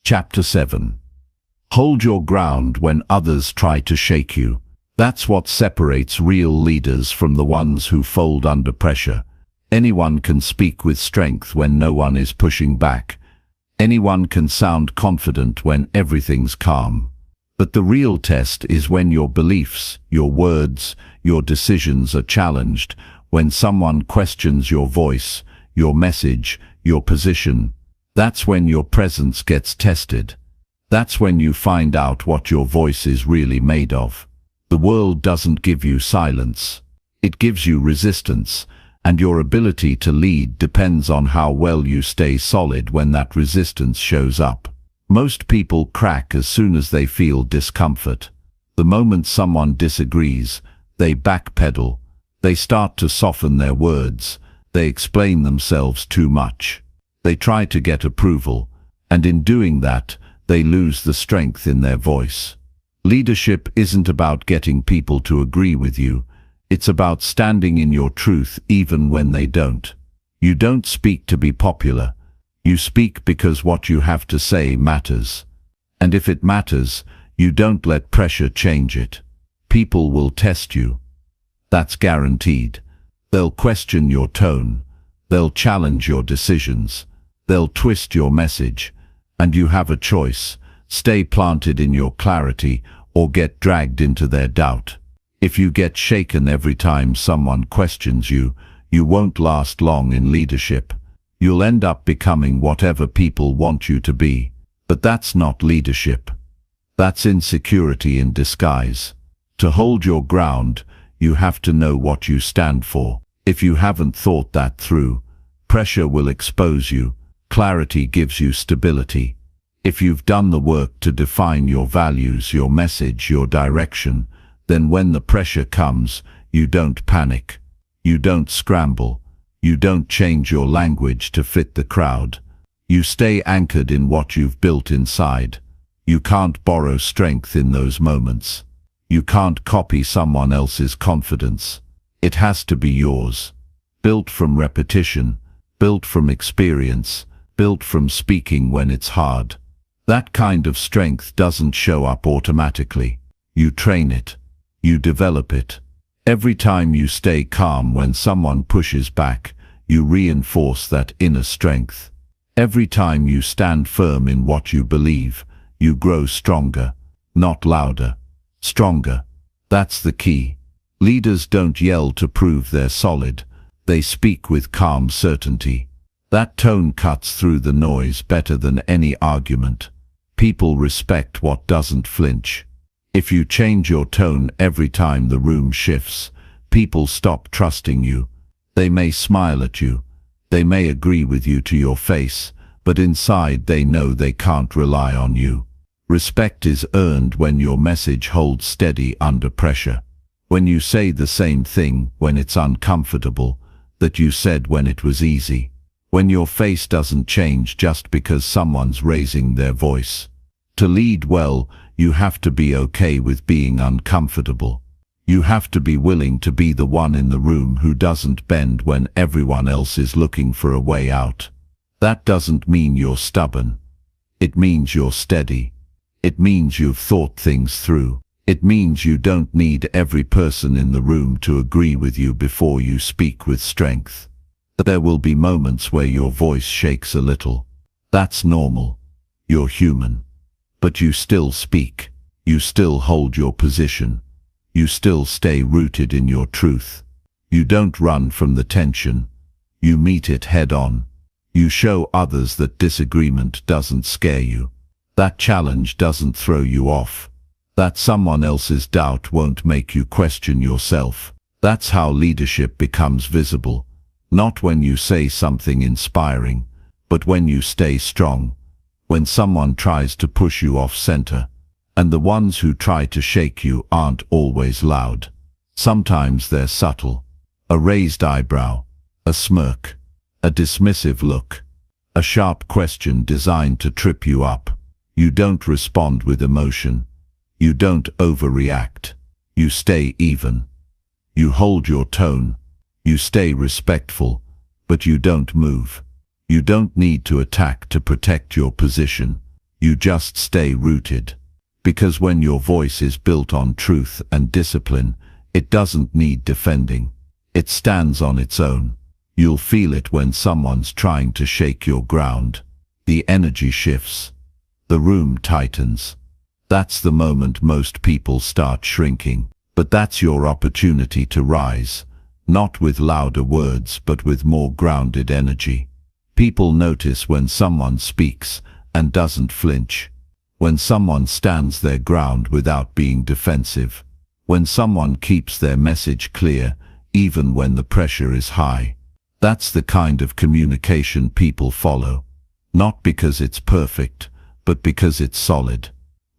Chapter 7. Hold your ground when others try to shake you. That's what separates real leaders from the ones who fold under pressure. Anyone can speak with strength when no one is pushing back. Anyone can sound confident when everything's calm. But the real test is when your beliefs, your words, your decisions are challenged, when someone questions your voice, your message, your position. That's when your presence gets tested. That's when you find out what your voice is really made of. The world doesn't give you silence. It gives you resistance, and your ability to lead depends on how well you stay solid when that resistance shows up. Most people crack as soon as they feel discomfort. The moment someone disagrees, they backpedal. They start to soften their words. They explain themselves too much. They try to get approval, and in doing that, they lose the strength in their voice. Leadership isn't about getting people to agree with you. It's about standing in your truth even when they don't. You don't speak to be popular. You speak because what you have to say matters. And if it matters, you don't let pressure change it. People will test you. That's guaranteed. They'll question your tone. They'll challenge your decisions. They'll twist your message. And you have a choice. Stay planted in your clarity or get dragged into their doubt. If you get shaken every time someone questions you, you won't last long in leadership. You'll end up becoming whatever people want you to be. But that's not leadership. That's insecurity in disguise. To hold your ground, you have to know what you stand for. If you haven't thought that through, pressure will expose you. Clarity gives you stability. If you've done the work to define your values, your message, your direction, then when the pressure comes, you don't panic. You don't scramble. You don't change your language to fit the crowd. You stay anchored in what you've built inside. You can't borrow strength in those moments. You can't copy someone else's confidence. It has to be yours. Built from repetition, built from experience, built from speaking when it's hard. That kind of strength doesn't show up automatically. You train it. You develop it. Every time you stay calm when someone pushes back, you reinforce that inner strength. Every time you stand firm in what you believe, you grow stronger, not louder. Stronger. That's the key. Leaders don't yell to prove they're solid. They speak with calm certainty. That tone cuts through the noise better than any argument. People respect what doesn't flinch. If you change your tone every time the room shifts, people stop trusting you. They may smile at you. They may agree with you to your face, but inside they know they can't rely on you. Respect is earned when your message holds steady under pressure. When you say the same thing when it's uncomfortable that you said when it was easy. When your face doesn't change just because someone's raising their voice. To lead well, you have to be okay with being uncomfortable. You have to be willing to be the one in the room who doesn't bend when everyone else is looking for a way out. That doesn't mean you're stubborn. It means you're steady. It means you've thought things through. It means you don't need every person in the room to agree with you before you speak with strength. There will be moments where your voice shakes a little. That's normal. You're human. But you still speak. You still hold your position. You still stay rooted in your truth. You don't run from the tension. You meet it head on. You show others that disagreement doesn't scare you. That challenge doesn't throw you off. That someone else's doubt won't make you question yourself. That's how leadership becomes visible. Not when you say something inspiring, but when you stay strong. When someone tries to push you off center. And the ones who try to shake you aren't always loud. Sometimes they're subtle. A raised eyebrow, a smirk, a dismissive look, a sharp question designed to trip you up. You don't respond with emotion. You don't overreact. You stay even. You hold your tone. You stay respectful, but you don't move. You don't need to attack to protect your position. You just stay rooted. Because when your voice is built on truth and discipline, it doesn't need defending. It stands on its own. You'll feel it when someone's trying to shake your ground. The energy shifts. The room tightens. That's the moment most people start shrinking. But that's your opportunity to rise, not with louder words but with more grounded energy. People notice when someone speaks and doesn't flinch. When someone stands their ground without being defensive. When someone keeps their message clear, even when the pressure is high. That's the kind of communication people follow. Not because it's perfect, but because it's solid.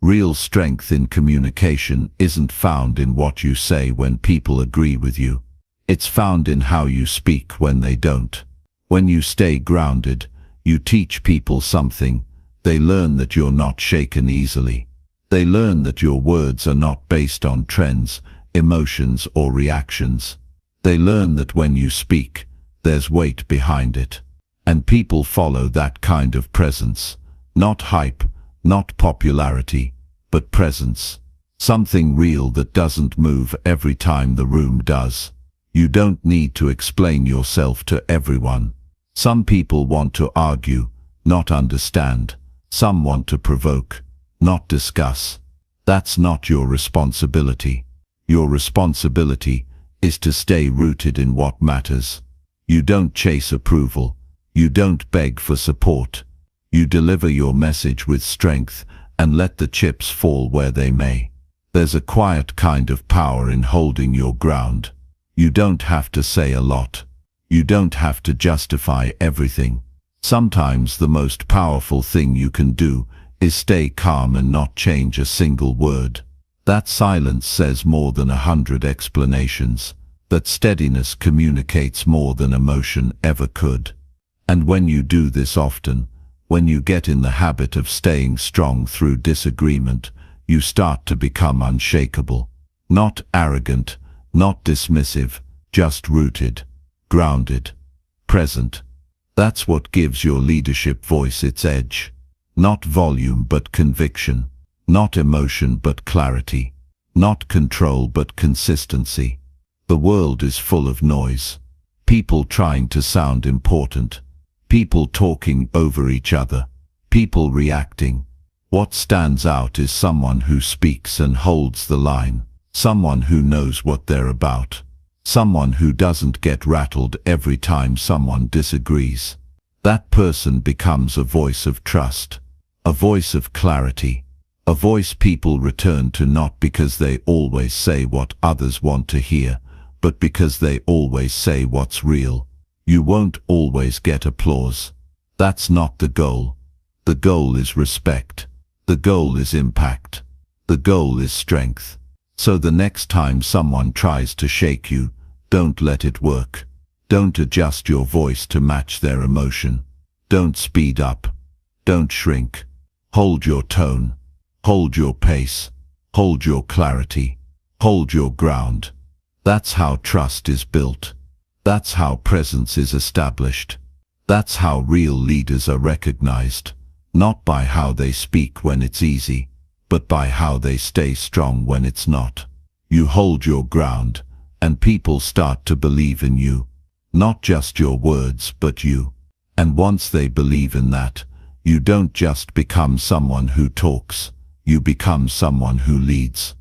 Real strength in communication isn't found in what you say when people agree with you. It's found in how you speak when they don't. When you stay grounded, you teach people something. They learn that you're not shaken easily. They learn that your words are not based on trends, emotions, or reactions. They learn that when you speak, there's weight behind it. And people follow that kind of presence. Not hype, not popularity, but presence. Something real that doesn't move every time the room does. You don't need to explain yourself to everyone. Some people want to argue, not understand. Some want to provoke, not discuss. That's not your responsibility. Your responsibility is to stay rooted in what matters. You don't chase approval. You don't beg for support. You deliver your message with strength and let the chips fall where they may. There's a quiet kind of power in holding your ground. You don't have to say a lot. You don't have to justify everything. Sometimes the most powerful thing you can do is stay calm and not change a single word. That silence says more than 100 explanations. That steadiness communicates more than emotion ever could. And when you do this often, when you get in the habit of staying strong through disagreement, you start to become unshakable. Not arrogant, not dismissive, just rooted, grounded, present. That's what gives your leadership voice its edge. Not volume but conviction. Not emotion but clarity. Not control but consistency. The world is full of noise. People trying to sound important. People talking over each other. People reacting. What stands out is someone who speaks and holds the line. Someone who knows what they're about. Someone who doesn't get rattled every time someone disagrees. That person becomes a voice of trust. A voice of clarity. A voice people return to not because they always say what others want to hear, but because they always say what's real. You won't always get applause. That's not the goal. The goal is respect. The goal is impact. The goal is strength. So the next time someone tries to shake you, don't let it work. Don't adjust your voice to match their emotion. Don't speed up. Don't shrink. Hold your tone. Hold your pace. Hold your clarity. Hold your ground. That's how trust is built. That's how presence is established. That's how real leaders are recognized, not by how they speak when it's easy, but by how they stay strong when it's not. You hold your ground, and people start to believe in you. Not just your words, but you. And once they believe in that, you don't just become someone who talks, you become someone who leads.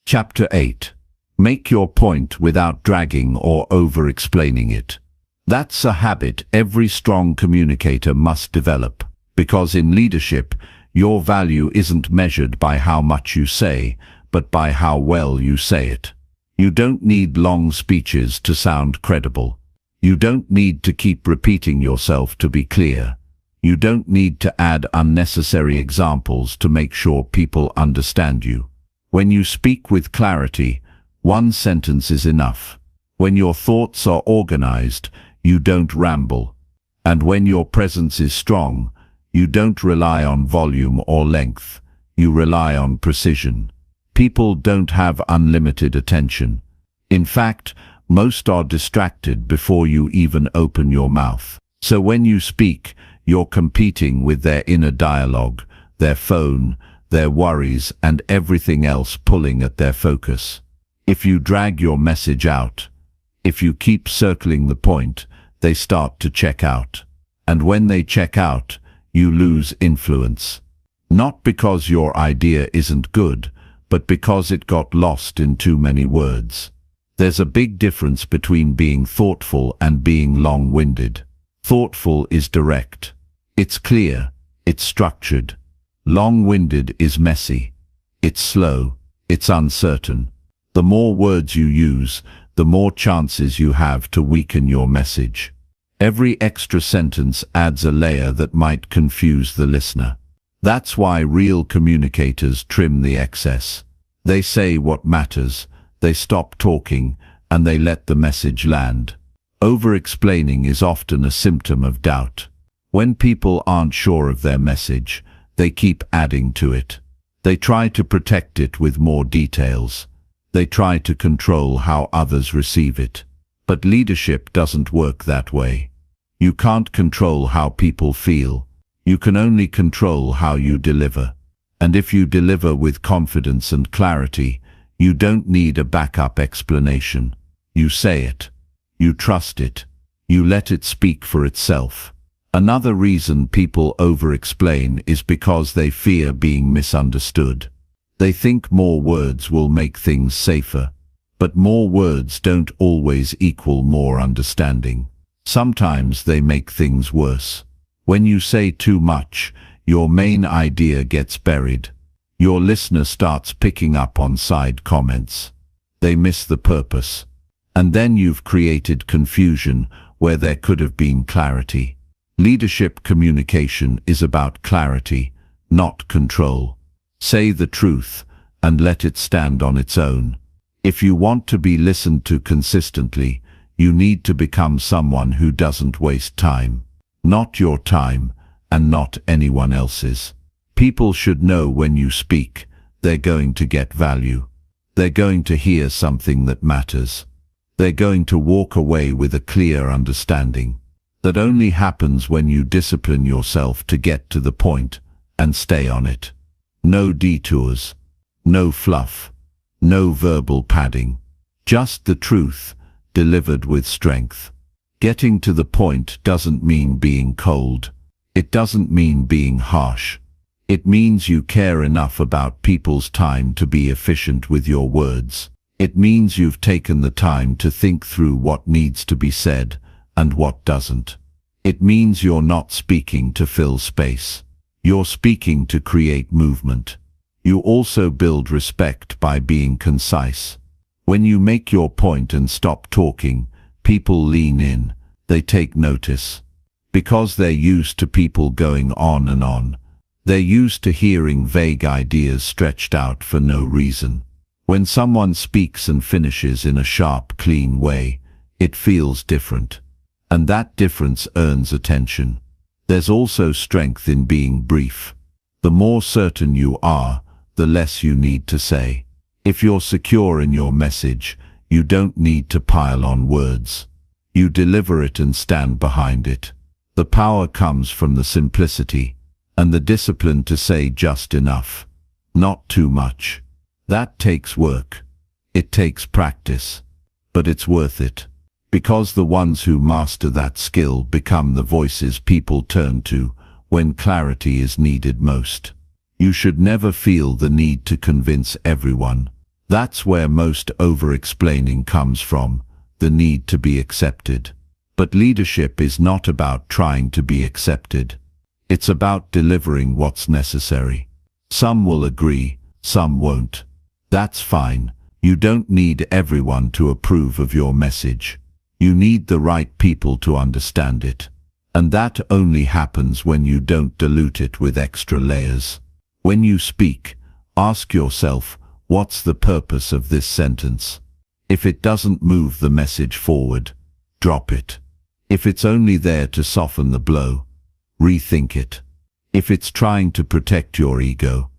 Chapter 8. Make your point without dragging or over-explaining it. That's a habit every strong communicator must develop, because in leadership, your value isn't measured by how much you say, but by how well you say it. You don't need long speeches to sound credible. You don't need to keep repeating yourself to be clear. You don't need to add unnecessary examples to make sure people understand you. When you speak with clarity, one sentence is enough. When your thoughts are organized, you don't ramble. And when your presence is strong, you don't rely on volume or length. You rely on precision. People don't have unlimited attention. In fact, most are distracted before you even open your mouth. So when you speak, you're competing with their inner dialogue, their phone, their worries, and everything else pulling at their focus. If you drag your message out, if you keep circling the point, they start to check out. And when they check out, you lose influence. Not because your idea isn't good, but because it got lost in too many words. There's a big difference between being thoughtful and being long-winded. Thoughtful is direct. It's clear. It's structured. Long-winded is messy. It's slow. It's uncertain. The more words you use, the more chances you have to weaken your message. Every extra sentence adds a layer that might confuse the listener. That's why real communicators trim the excess. They say what matters, they stop talking, and they let the message land. Over-explaining is often a symptom of doubt. When people aren't sure of their message, they keep adding to it. They try to protect it with more details. They try to control how others receive it. But leadership doesn't work that way. You can't control how people feel. You can only control how you deliver. And if you deliver with confidence and clarity, you don't need a backup explanation. You say it. You trust it. You let it speak for itself. Another reason people over-explain is because they fear being misunderstood. They think more words will make things safer. But more words don't always equal more understanding. Sometimes they make things worse. When you say too much, your main idea gets buried. Your listener starts picking up on side comments. They miss the purpose. And then you've created confusion where there could have been clarity. Leadership communication is about clarity, not control. Say the truth and let it stand on its own. If you want to be listened to consistently, you need to become someone who doesn't waste time. Not your time, and not anyone else's. People should know when you speak, they're going to get value. They're going to hear something that matters. They're going to walk away with a clear understanding. That only happens when you discipline yourself to get to the point and stay on it. No detours, no fluff, no verbal padding. Just the truth, delivered with strength. Getting to the point doesn't mean being cold. It doesn't mean being harsh. It means you care enough about people's time to be efficient with your words. It means you've taken the time to think through what needs to be said and what doesn't. It means you're not speaking to fill space. You're speaking to create movement. You also build respect by being concise. When you make your point and stop talking, people lean in. They take notice. Because they're used to people going on and on, They're used to hearing vague ideas stretched out for no reason. When someone speaks and finishes in a sharp, clean way, it feels different. And that difference earns attention. There's also strength in being brief. The more certain you are, the less you need to say. If you're secure in your message, you don't need to pile on words. You deliver it and stand behind it. The power comes from the simplicity and the discipline to say just enough, not too much. That takes work. It takes practice. But it's worth it. Because the ones who master that skill become the voices people turn to when clarity is needed most. You should never feel the need to convince everyone. That's where most over-explaining comes from, the need to be accepted. But leadership is not about trying to be accepted. It's about delivering what's necessary. Some will agree, some won't. That's fine. You don't need everyone to approve of your message. You need the right people to understand it. And that only happens when you don't dilute it with extra layers. When you speak, ask yourself, what's the purpose of this sentence? If it doesn't move the message forward, drop it. If it's only there to soften the blow, rethink it. If it's trying to protect your ego,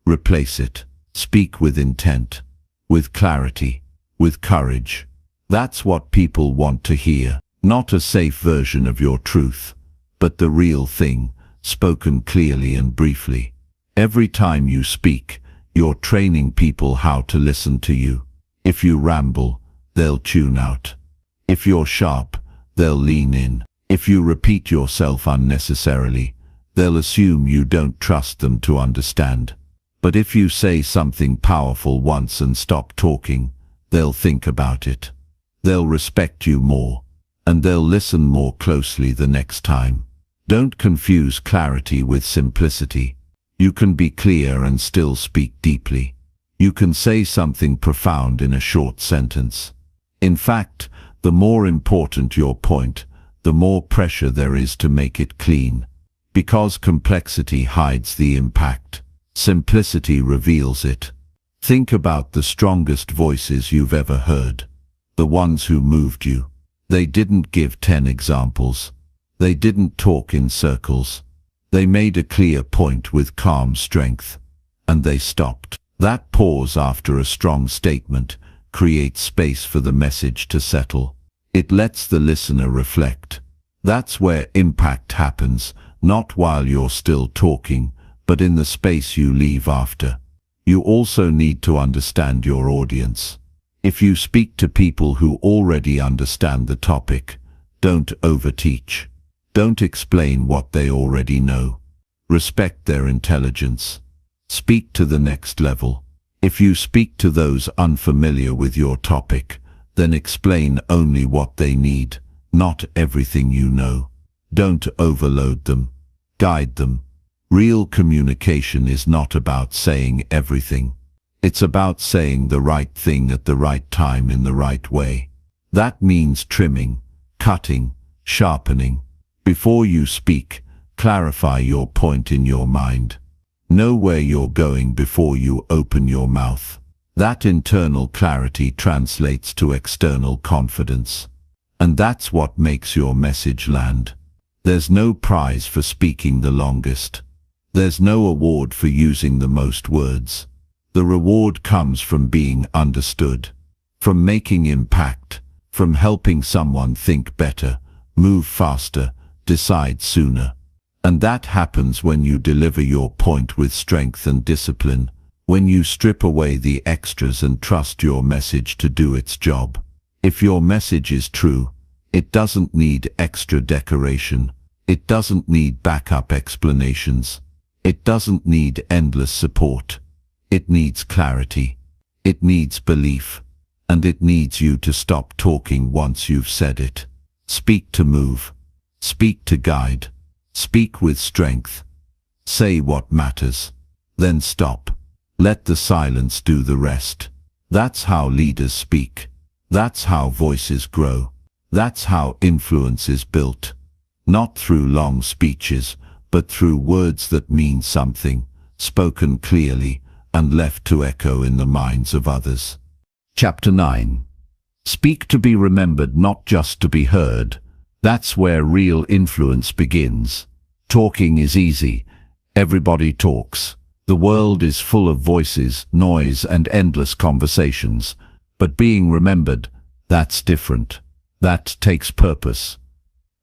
replace it. Speak with intent, with clarity, with courage. That's what people want to hear. Not a safe version of your truth, but the real thing, spoken clearly and briefly. Every time you speak, you're training people how to listen to you. If you ramble, they'll tune out. If you're sharp, they'll lean in. If you repeat yourself unnecessarily, they'll assume you don't trust them to understand. But if you say something powerful once and stop talking, they'll think about it. They'll respect you more, and they'll listen more closely the next time. Don't confuse clarity with simplicity. You can be clear and still speak deeply. You can say something profound in a short sentence. In fact, the more important your point, the more pressure there is to make it clean. Because complexity hides the impact, simplicity reveals it. Think about the strongest voices you've ever heard. The ones who moved you. They didn't give 10 examples. They didn't talk in circles. They made a clear point with calm strength. And they stopped. That pause after a strong statement creates space for the message to settle. It lets the listener reflect. That's where impact happens, not while you're still talking, but in the space you leave after. You also need to understand your audience. If you speak to people who already understand the topic, don't overteach. Don't explain what they already know. Respect their intelligence. Speak to the next level. If you speak to those unfamiliar with your topic, then explain only what they need, not everything you know. Don't overload them. Guide them. Real communication is not about saying everything. It's about saying the right thing at the right time in the right way. That means trimming, cutting, sharpening. Before you speak, clarify your point in your mind. Know where you're going before you open your mouth. That internal clarity translates to external confidence. And that's what makes your message land. There's no prize for speaking the longest. There's no award for using the most words. The reward comes from being understood, from making impact, from helping someone think better, move faster, decide sooner. And that happens when you deliver your point with strength and discipline, when you strip away the extras and trust your message to do its job. If your message is true, it doesn't need extra decoration. It doesn't need backup explanations. It doesn't need endless support. It needs clarity. It needs belief. And it needs you to stop talking once you've said it. Speak to move. Speak to guide. Speak with strength. Say what matters. Then stop. Let the silence do the rest. That's how leaders speak. That's how voices grow. That's how influence is built. Not through long speeches, but through words that mean something, spoken clearly and left to echo in the minds of others. Chapter 9. Speak to be remembered, not just to be heard. That's where real influence begins. Talking is easy. Everybody talks. The world is full of voices, noise, and endless conversations. But being remembered, that's different. That takes purpose.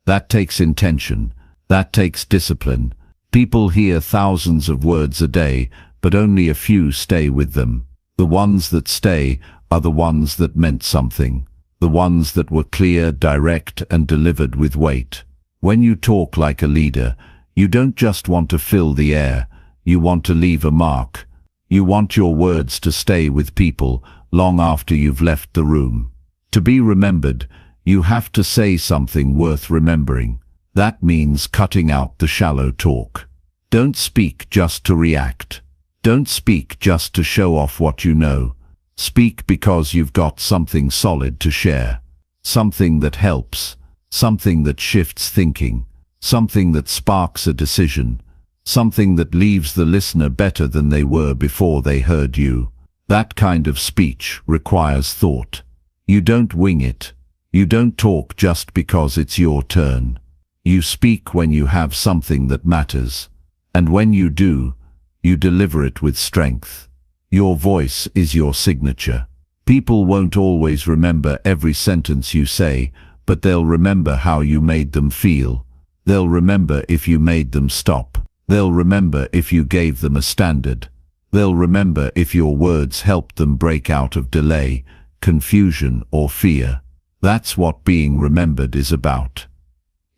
That takes intention. That takes discipline. People hear thousands of words a day, but only a few stay with them. The ones that stay are the ones that meant something. The ones that were clear, direct, and delivered with weight. When you talk like a leader, you don't just want to fill the air. You want to leave a mark. You want your words to stay with people long after you've left the room. To be remembered, you have to say something worth remembering. That means cutting out the shallow talk. Don't speak just to react. Don't speak just to show off what you know. Speak because you've got something solid to share. Something that helps. Something that shifts thinking. Something that sparks a decision. Something that leaves the listener better than they were before they heard you. That kind of speech requires thought. You don't wing it. You don't talk just because it's your turn. You speak when you have something that matters. And when you do, you deliver it with strength. Your voice is your signature. People won't always remember every sentence you say, but they'll remember how you made them feel. They'll remember if you made them stop. They'll remember if you gave them a standard. They'll remember if your words helped them break out of delay, confusion, or fear. That's what being remembered is about.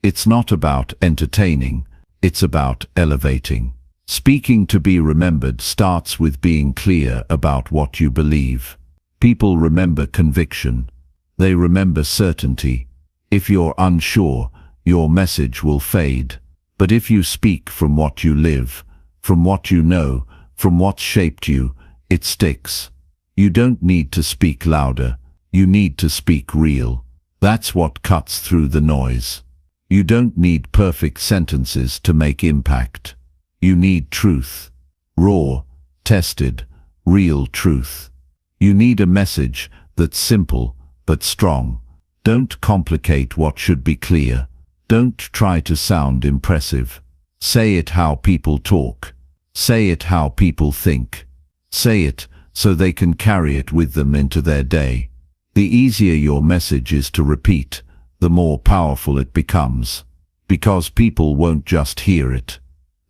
It's not about entertaining, it's about elevating. Speaking to be remembered starts with being clear about what you believe. People remember conviction. They remember certainty. If you're unsure, your message will fade. But if you speak from what you live, from what you know, from what's shaped you, it sticks. You don't need to speak louder. You need to speak real. That's what cuts through the noise. You don't need perfect sentences to make impact. You need truth. Raw, tested, real truth. You need a message that's simple but strong. Don't complicate what should be clear. Don't try to sound impressive. Say it how people talk. Say it how people think. Say it so they can carry it with them into their day. The easier your message is to repeat, the more powerful it becomes. Because people won't just hear it.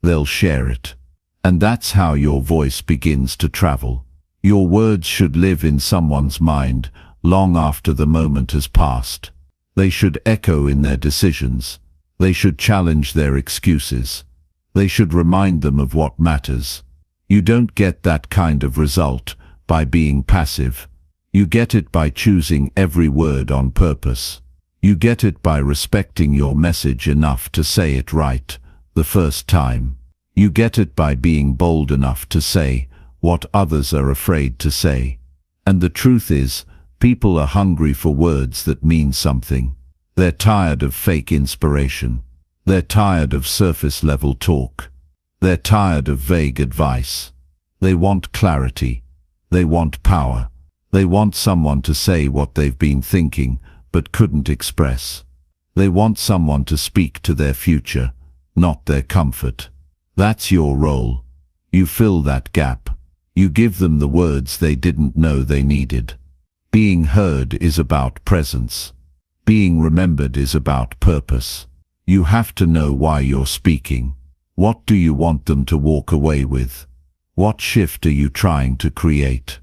They'll share it. And that's how your voice begins to travel. Your words should live in someone's mind long after the moment has passed. They should echo in their decisions. They should challenge their excuses. They should remind them of what matters. You don't get that kind of result by being passive. You get it by choosing every word on purpose. You get it by respecting your message enough to say it right the first time. You get it by being bold enough to say what others are afraid to say. And the truth is, people are hungry for words that mean something. They're tired of fake inspiration. They're tired of surface-level talk. They're tired of vague advice. They want clarity. They want power. They want someone to say what they've been thinking but couldn't express. They want someone to speak to their future, not their comfort. That's your role. You fill that gap. You give them the words they didn't know they needed. Being heard is about presence. Being remembered is about purpose. You have to know why you're speaking. What do you want them to walk away with? What shift are you trying to create?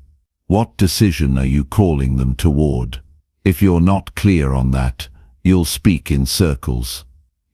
What decision are you calling them toward? If you're not clear on that, you'll speak in circles.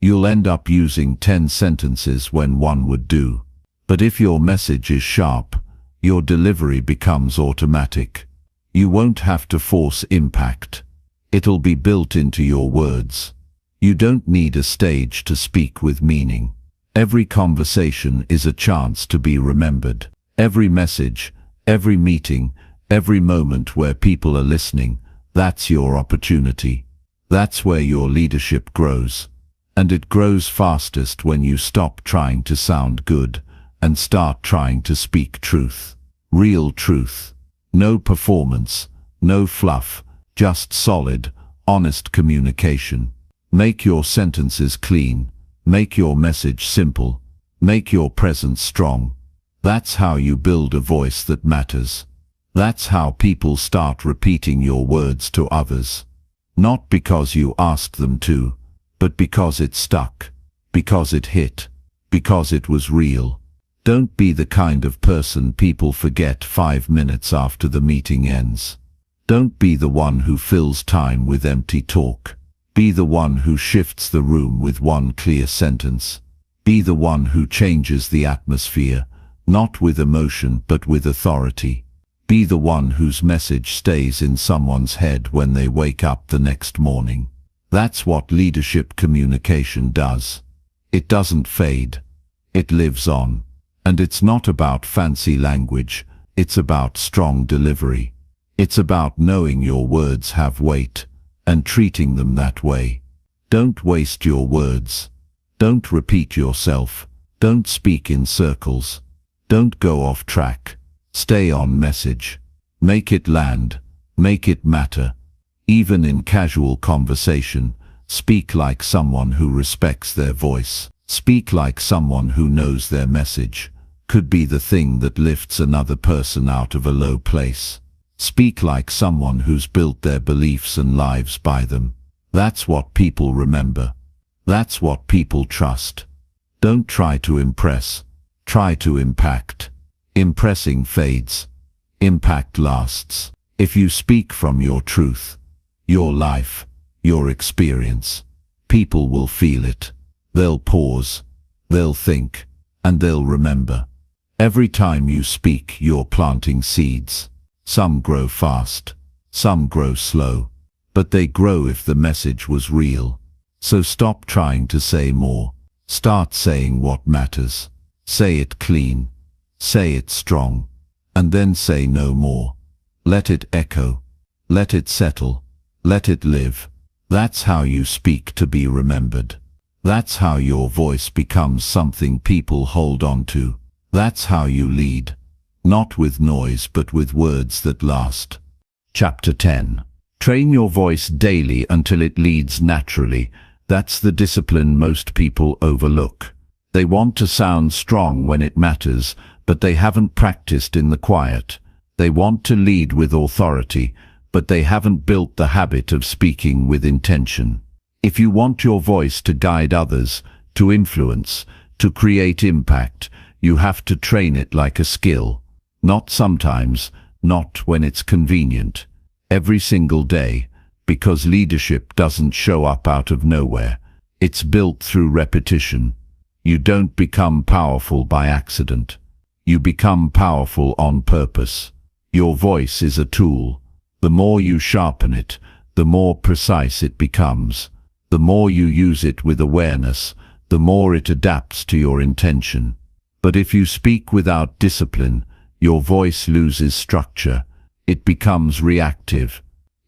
You'll end up using 10 sentences when one would do. But if your message is sharp, your delivery becomes automatic. You won't have to force impact. It'll be built into your words. You don't need a stage to speak with meaning. Every conversation is a chance to be remembered. Every message, every meeting, every moment where people are listening, that's your opportunity. That's where your leadership grows. And it grows fastest when you stop trying to sound good and start trying to speak truth. Real truth. No performance, no fluff, just solid, honest communication. Make your sentences clean. Make your message simple. Make your presence strong. That's how you build a voice that matters. That's how people start repeating your words to others. Not because you asked them to, but because it stuck, because it hit, because it was real. Don't be the kind of person people forget 5 minutes after the meeting ends. Don't be the one who fills time with empty talk. Be the one who shifts the room with one clear sentence. Be the one who changes the atmosphere, not with emotion but with authority. Be the one whose message stays in someone's head when they wake up the next morning. That's what leadership communication does. It doesn't fade. It lives on. And it's not about fancy language. It's about strong delivery. It's about knowing your words have weight and treating them that way. Don't waste your words. Don't repeat yourself. Don't speak in circles. Don't go off track. Stay on message. Make it land. Make it matter. Even in casual conversation, speak like someone who respects their voice. Speak like someone who knows their message could be the thing that lifts another person out of a low place. Speak like someone who's built their beliefs and lives by them. That's what people remember. That's what people trust. Don't try to impress. Try to impact. Impressing fades. Impact lasts. If you speak from your truth, your life, your experience, people will feel it. They'll pause. They'll think. And they'll remember. Every time you speak, you're planting seeds. Some grow fast. Some grow slow. But they grow if the message was real. So stop trying to say more. Start saying what matters. Say it clean. Say it strong. And then say no more. Let it echo. Let it settle. Let it live. That's how you speak to be remembered. That's how your voice becomes something people hold on to. That's how you lead. Not with noise but with words that last. Chapter 10. Train your voice daily until it leads naturally. That's the discipline most people overlook. They want to sound strong when it matters, but they haven't practiced in the quiet. They want to lead with authority, but they haven't built the habit of speaking with intention. If you want your voice to guide others, to influence, to create impact, you have to train it like a skill. Not sometimes, not when it's convenient. Every single day, because leadership doesn't show up out of nowhere. It's built through repetition. You don't become powerful by accident. You become powerful on purpose. Your voice is a tool. The more you sharpen it, the more precise it becomes. The more you use it with awareness, the more it adapts to your intention. But if you speak without discipline, your voice loses structure. It becomes reactive.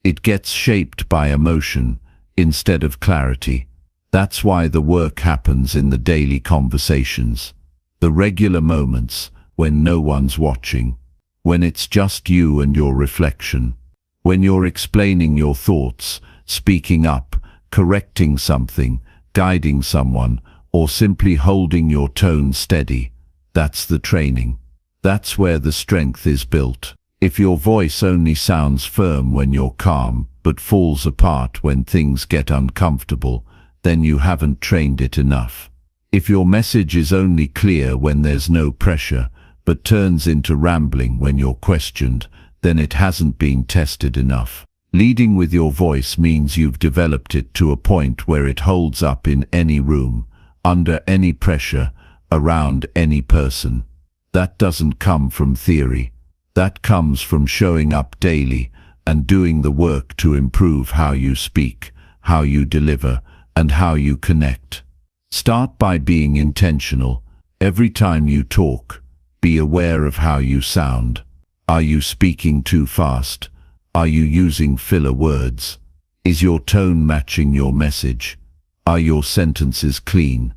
It gets shaped by emotion instead of clarity. That's why the work happens in the daily conversations, the regular moments when no one's watching, when it's just you and your reflection, when you're explaining your thoughts, speaking up, correcting something, guiding someone, or simply holding your tone steady. That's the training. That's where the strength is built. If your voice only sounds firm when you're calm, but falls apart when things get uncomfortable, then you haven't trained it enough. If your message is only clear when there's no pressure, but turns into rambling when you're questioned, then it hasn't been tested enough. Leading with your voice means you've developed it to a point where it holds up in any room, under any pressure, around any person. That doesn't come from theory. That comes from showing up daily and doing the work to improve how you speak, how you deliver, and how you connect. Start by being intentional. Every time you talk, be aware of how you sound. Are you speaking too fast? Are you using filler words? Is your tone matching your message? Are your sentences clean?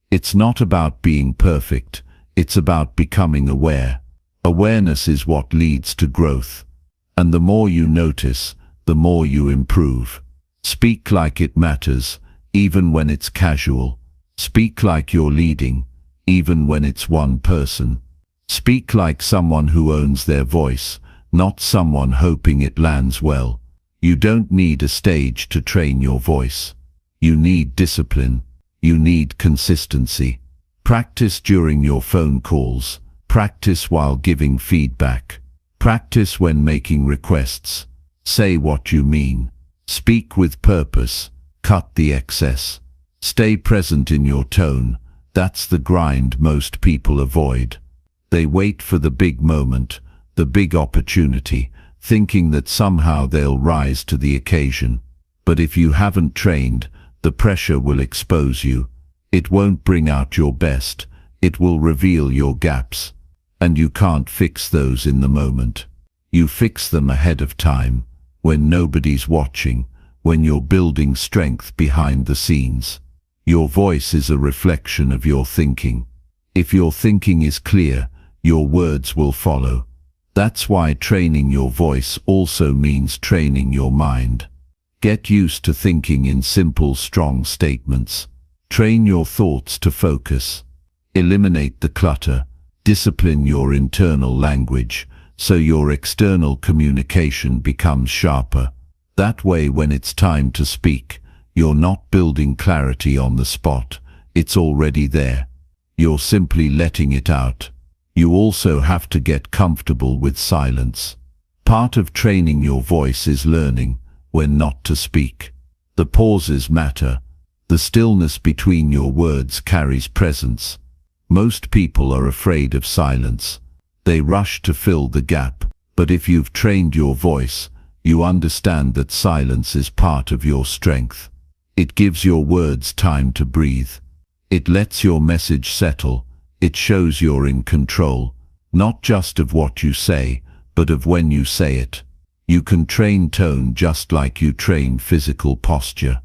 It's not about being perfect, it's about becoming aware. Awareness is what leads to growth. And the more you notice, the more you improve. Speak like it matters, even when it's casual. Speak like you're leading, even when it's one person. Speak like someone who owns their voice, not someone hoping it lands well. You don't need a stage to train your voice. You need discipline. You need consistency. Practice during your phone calls. Practice while giving feedback. Practice when making requests. Say what you mean. Speak with purpose. Cut the excess. Stay present in your tone. That's the grind most people avoid. They wait for the big moment, the big opportunity, thinking that somehow they'll rise to the occasion. But if you haven't trained, the pressure will expose you. It won't bring out your best. It will reveal your gaps. And you can't fix those in the moment. You fix them ahead of time, when nobody's watching, when you're building strength behind the scenes. Your voice is a reflection of your thinking. If your thinking is clear, your words will follow. That's why training your voice also means training your mind. Get used to thinking in simple, strong statements. Train your thoughts to focus. Eliminate the clutter. Discipline your internal language, so your external communication becomes sharper. That way, when it's time to speak, you're not building clarity on the spot. It's already there. You're simply letting it out. You also have to get comfortable with silence. Part of training your voice is learning when not to speak. The pauses matter. The stillness between your words carries presence. Most people are afraid of silence. They rush to fill the gap. But if you've trained your voice, you understand that silence is part of your strength. It gives your words time to breathe. It lets your message settle. It shows you're in control, not just of what you say, but of when you say it. You can train tone just like you train physical posture.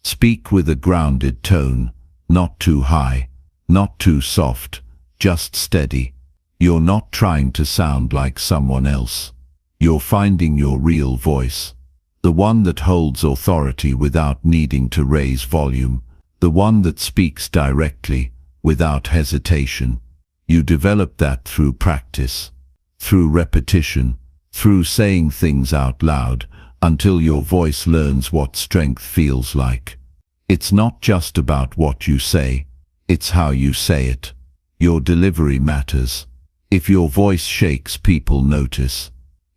Speak with a grounded tone, not too high, not too soft, just steady. You're not trying to sound like someone else. You're finding your real voice. The one that holds authority without needing to raise volume. The one that speaks directly, without hesitation. You develop that through practice, through repetition, through saying things out loud, until your voice learns what strength feels like. It's not just about what you say, it's how you say it. Your delivery matters. If your voice shakes, people notice.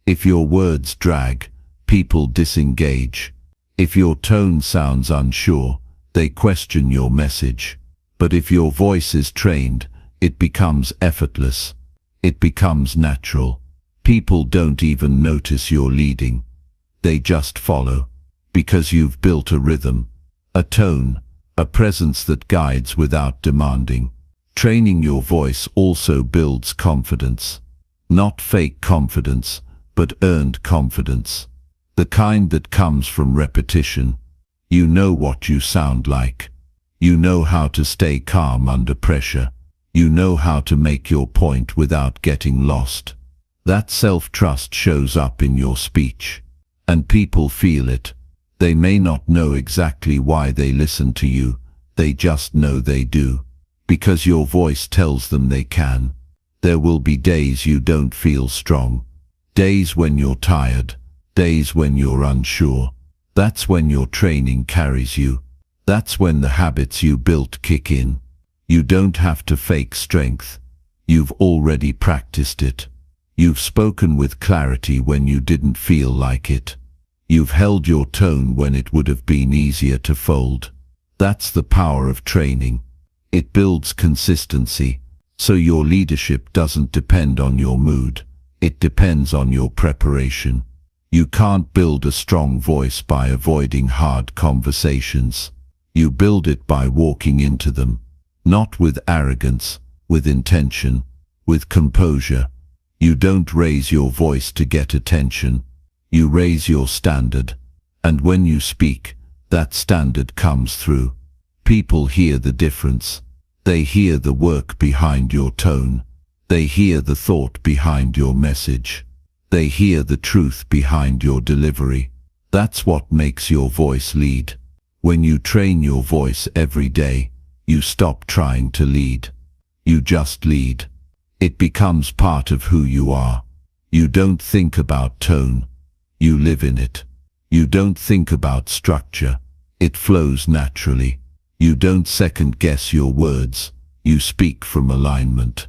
If your words drag, people disengage. If your tone sounds unsure, they question your message. But if your voice is trained, it becomes effortless. It becomes natural. People don't even notice you're leading. They just follow, because you've built a rhythm, a tone, a presence that guides without demanding. Training your voice also builds confidence. Not fake confidence, but earned confidence. The kind that comes from repetition. You know what you sound like. You know how to stay calm under pressure. You know how to make your point without getting lost. That self-trust shows up in your speech. And people feel it. They may not know exactly why they listen to you. They just know they do. Because your voice tells them they can. There will be days you don't feel strong. Days when you're tired. Days when you're unsure. That's when your training carries you. That's when the habits you built kick in. You don't have to fake strength. You've already practiced it. You've spoken with clarity when you didn't feel like it. You've held your tone when it would have been easier to fold. That's the power of training. It builds consistency, so your leadership doesn't depend on your mood. It depends on your preparation. You can't build a strong voice by avoiding hard conversations. You build it by walking into them, not with arrogance, with intention, with composure. You don't raise your voice to get attention. You raise your standard, and when you speak, that standard comes through. People hear the difference. They hear the work behind your tone. They hear the thought behind your message. They hear the truth behind your delivery. That's what makes your voice lead. When you train your voice every day, you stop trying to lead. You just lead. It becomes part of who you are. You don't think about tone. You live in it. You don't think about structure. It flows naturally. You don't second-guess your words. You speak from alignment.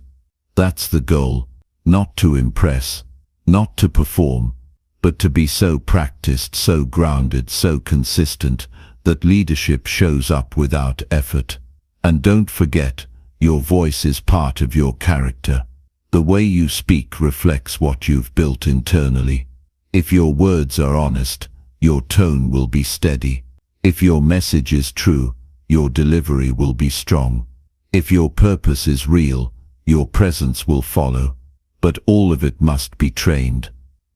That's the goal. Not to impress, not to perform, but to be so practiced, so grounded, so consistent, that leadership shows up without effort. And don't forget, your voice is part of your character. The way you speak reflects what you've built internally. If your words are honest, your tone will be steady. If your message is true, your delivery will be strong. If your purpose is real, your presence will follow. But all of it must be trained.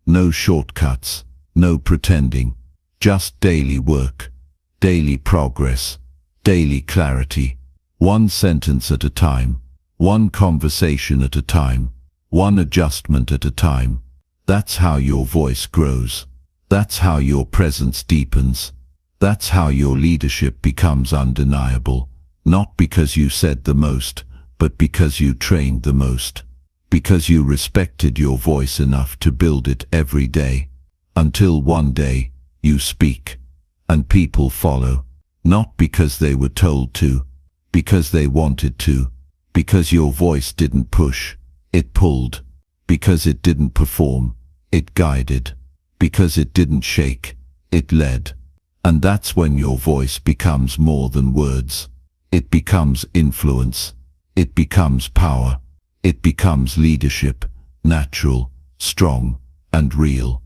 No shortcuts, no pretending, just daily work, daily progress, daily clarity. One sentence at a time, one conversation at a time, one adjustment at a time. That's how your voice grows. That's how your presence deepens. That's how your leadership becomes undeniable, not because you said the most, but because you trained the most. Because you respected your voice enough to build it every day, until one day, you speak, and people follow, not because they were told to, because they wanted to, because your voice didn't push, it pulled, because it didn't perform, it guided, because it didn't shake, it led. And that's when your voice becomes more than words. It becomes influence. It becomes power. It becomes leadership, natural, strong, and real.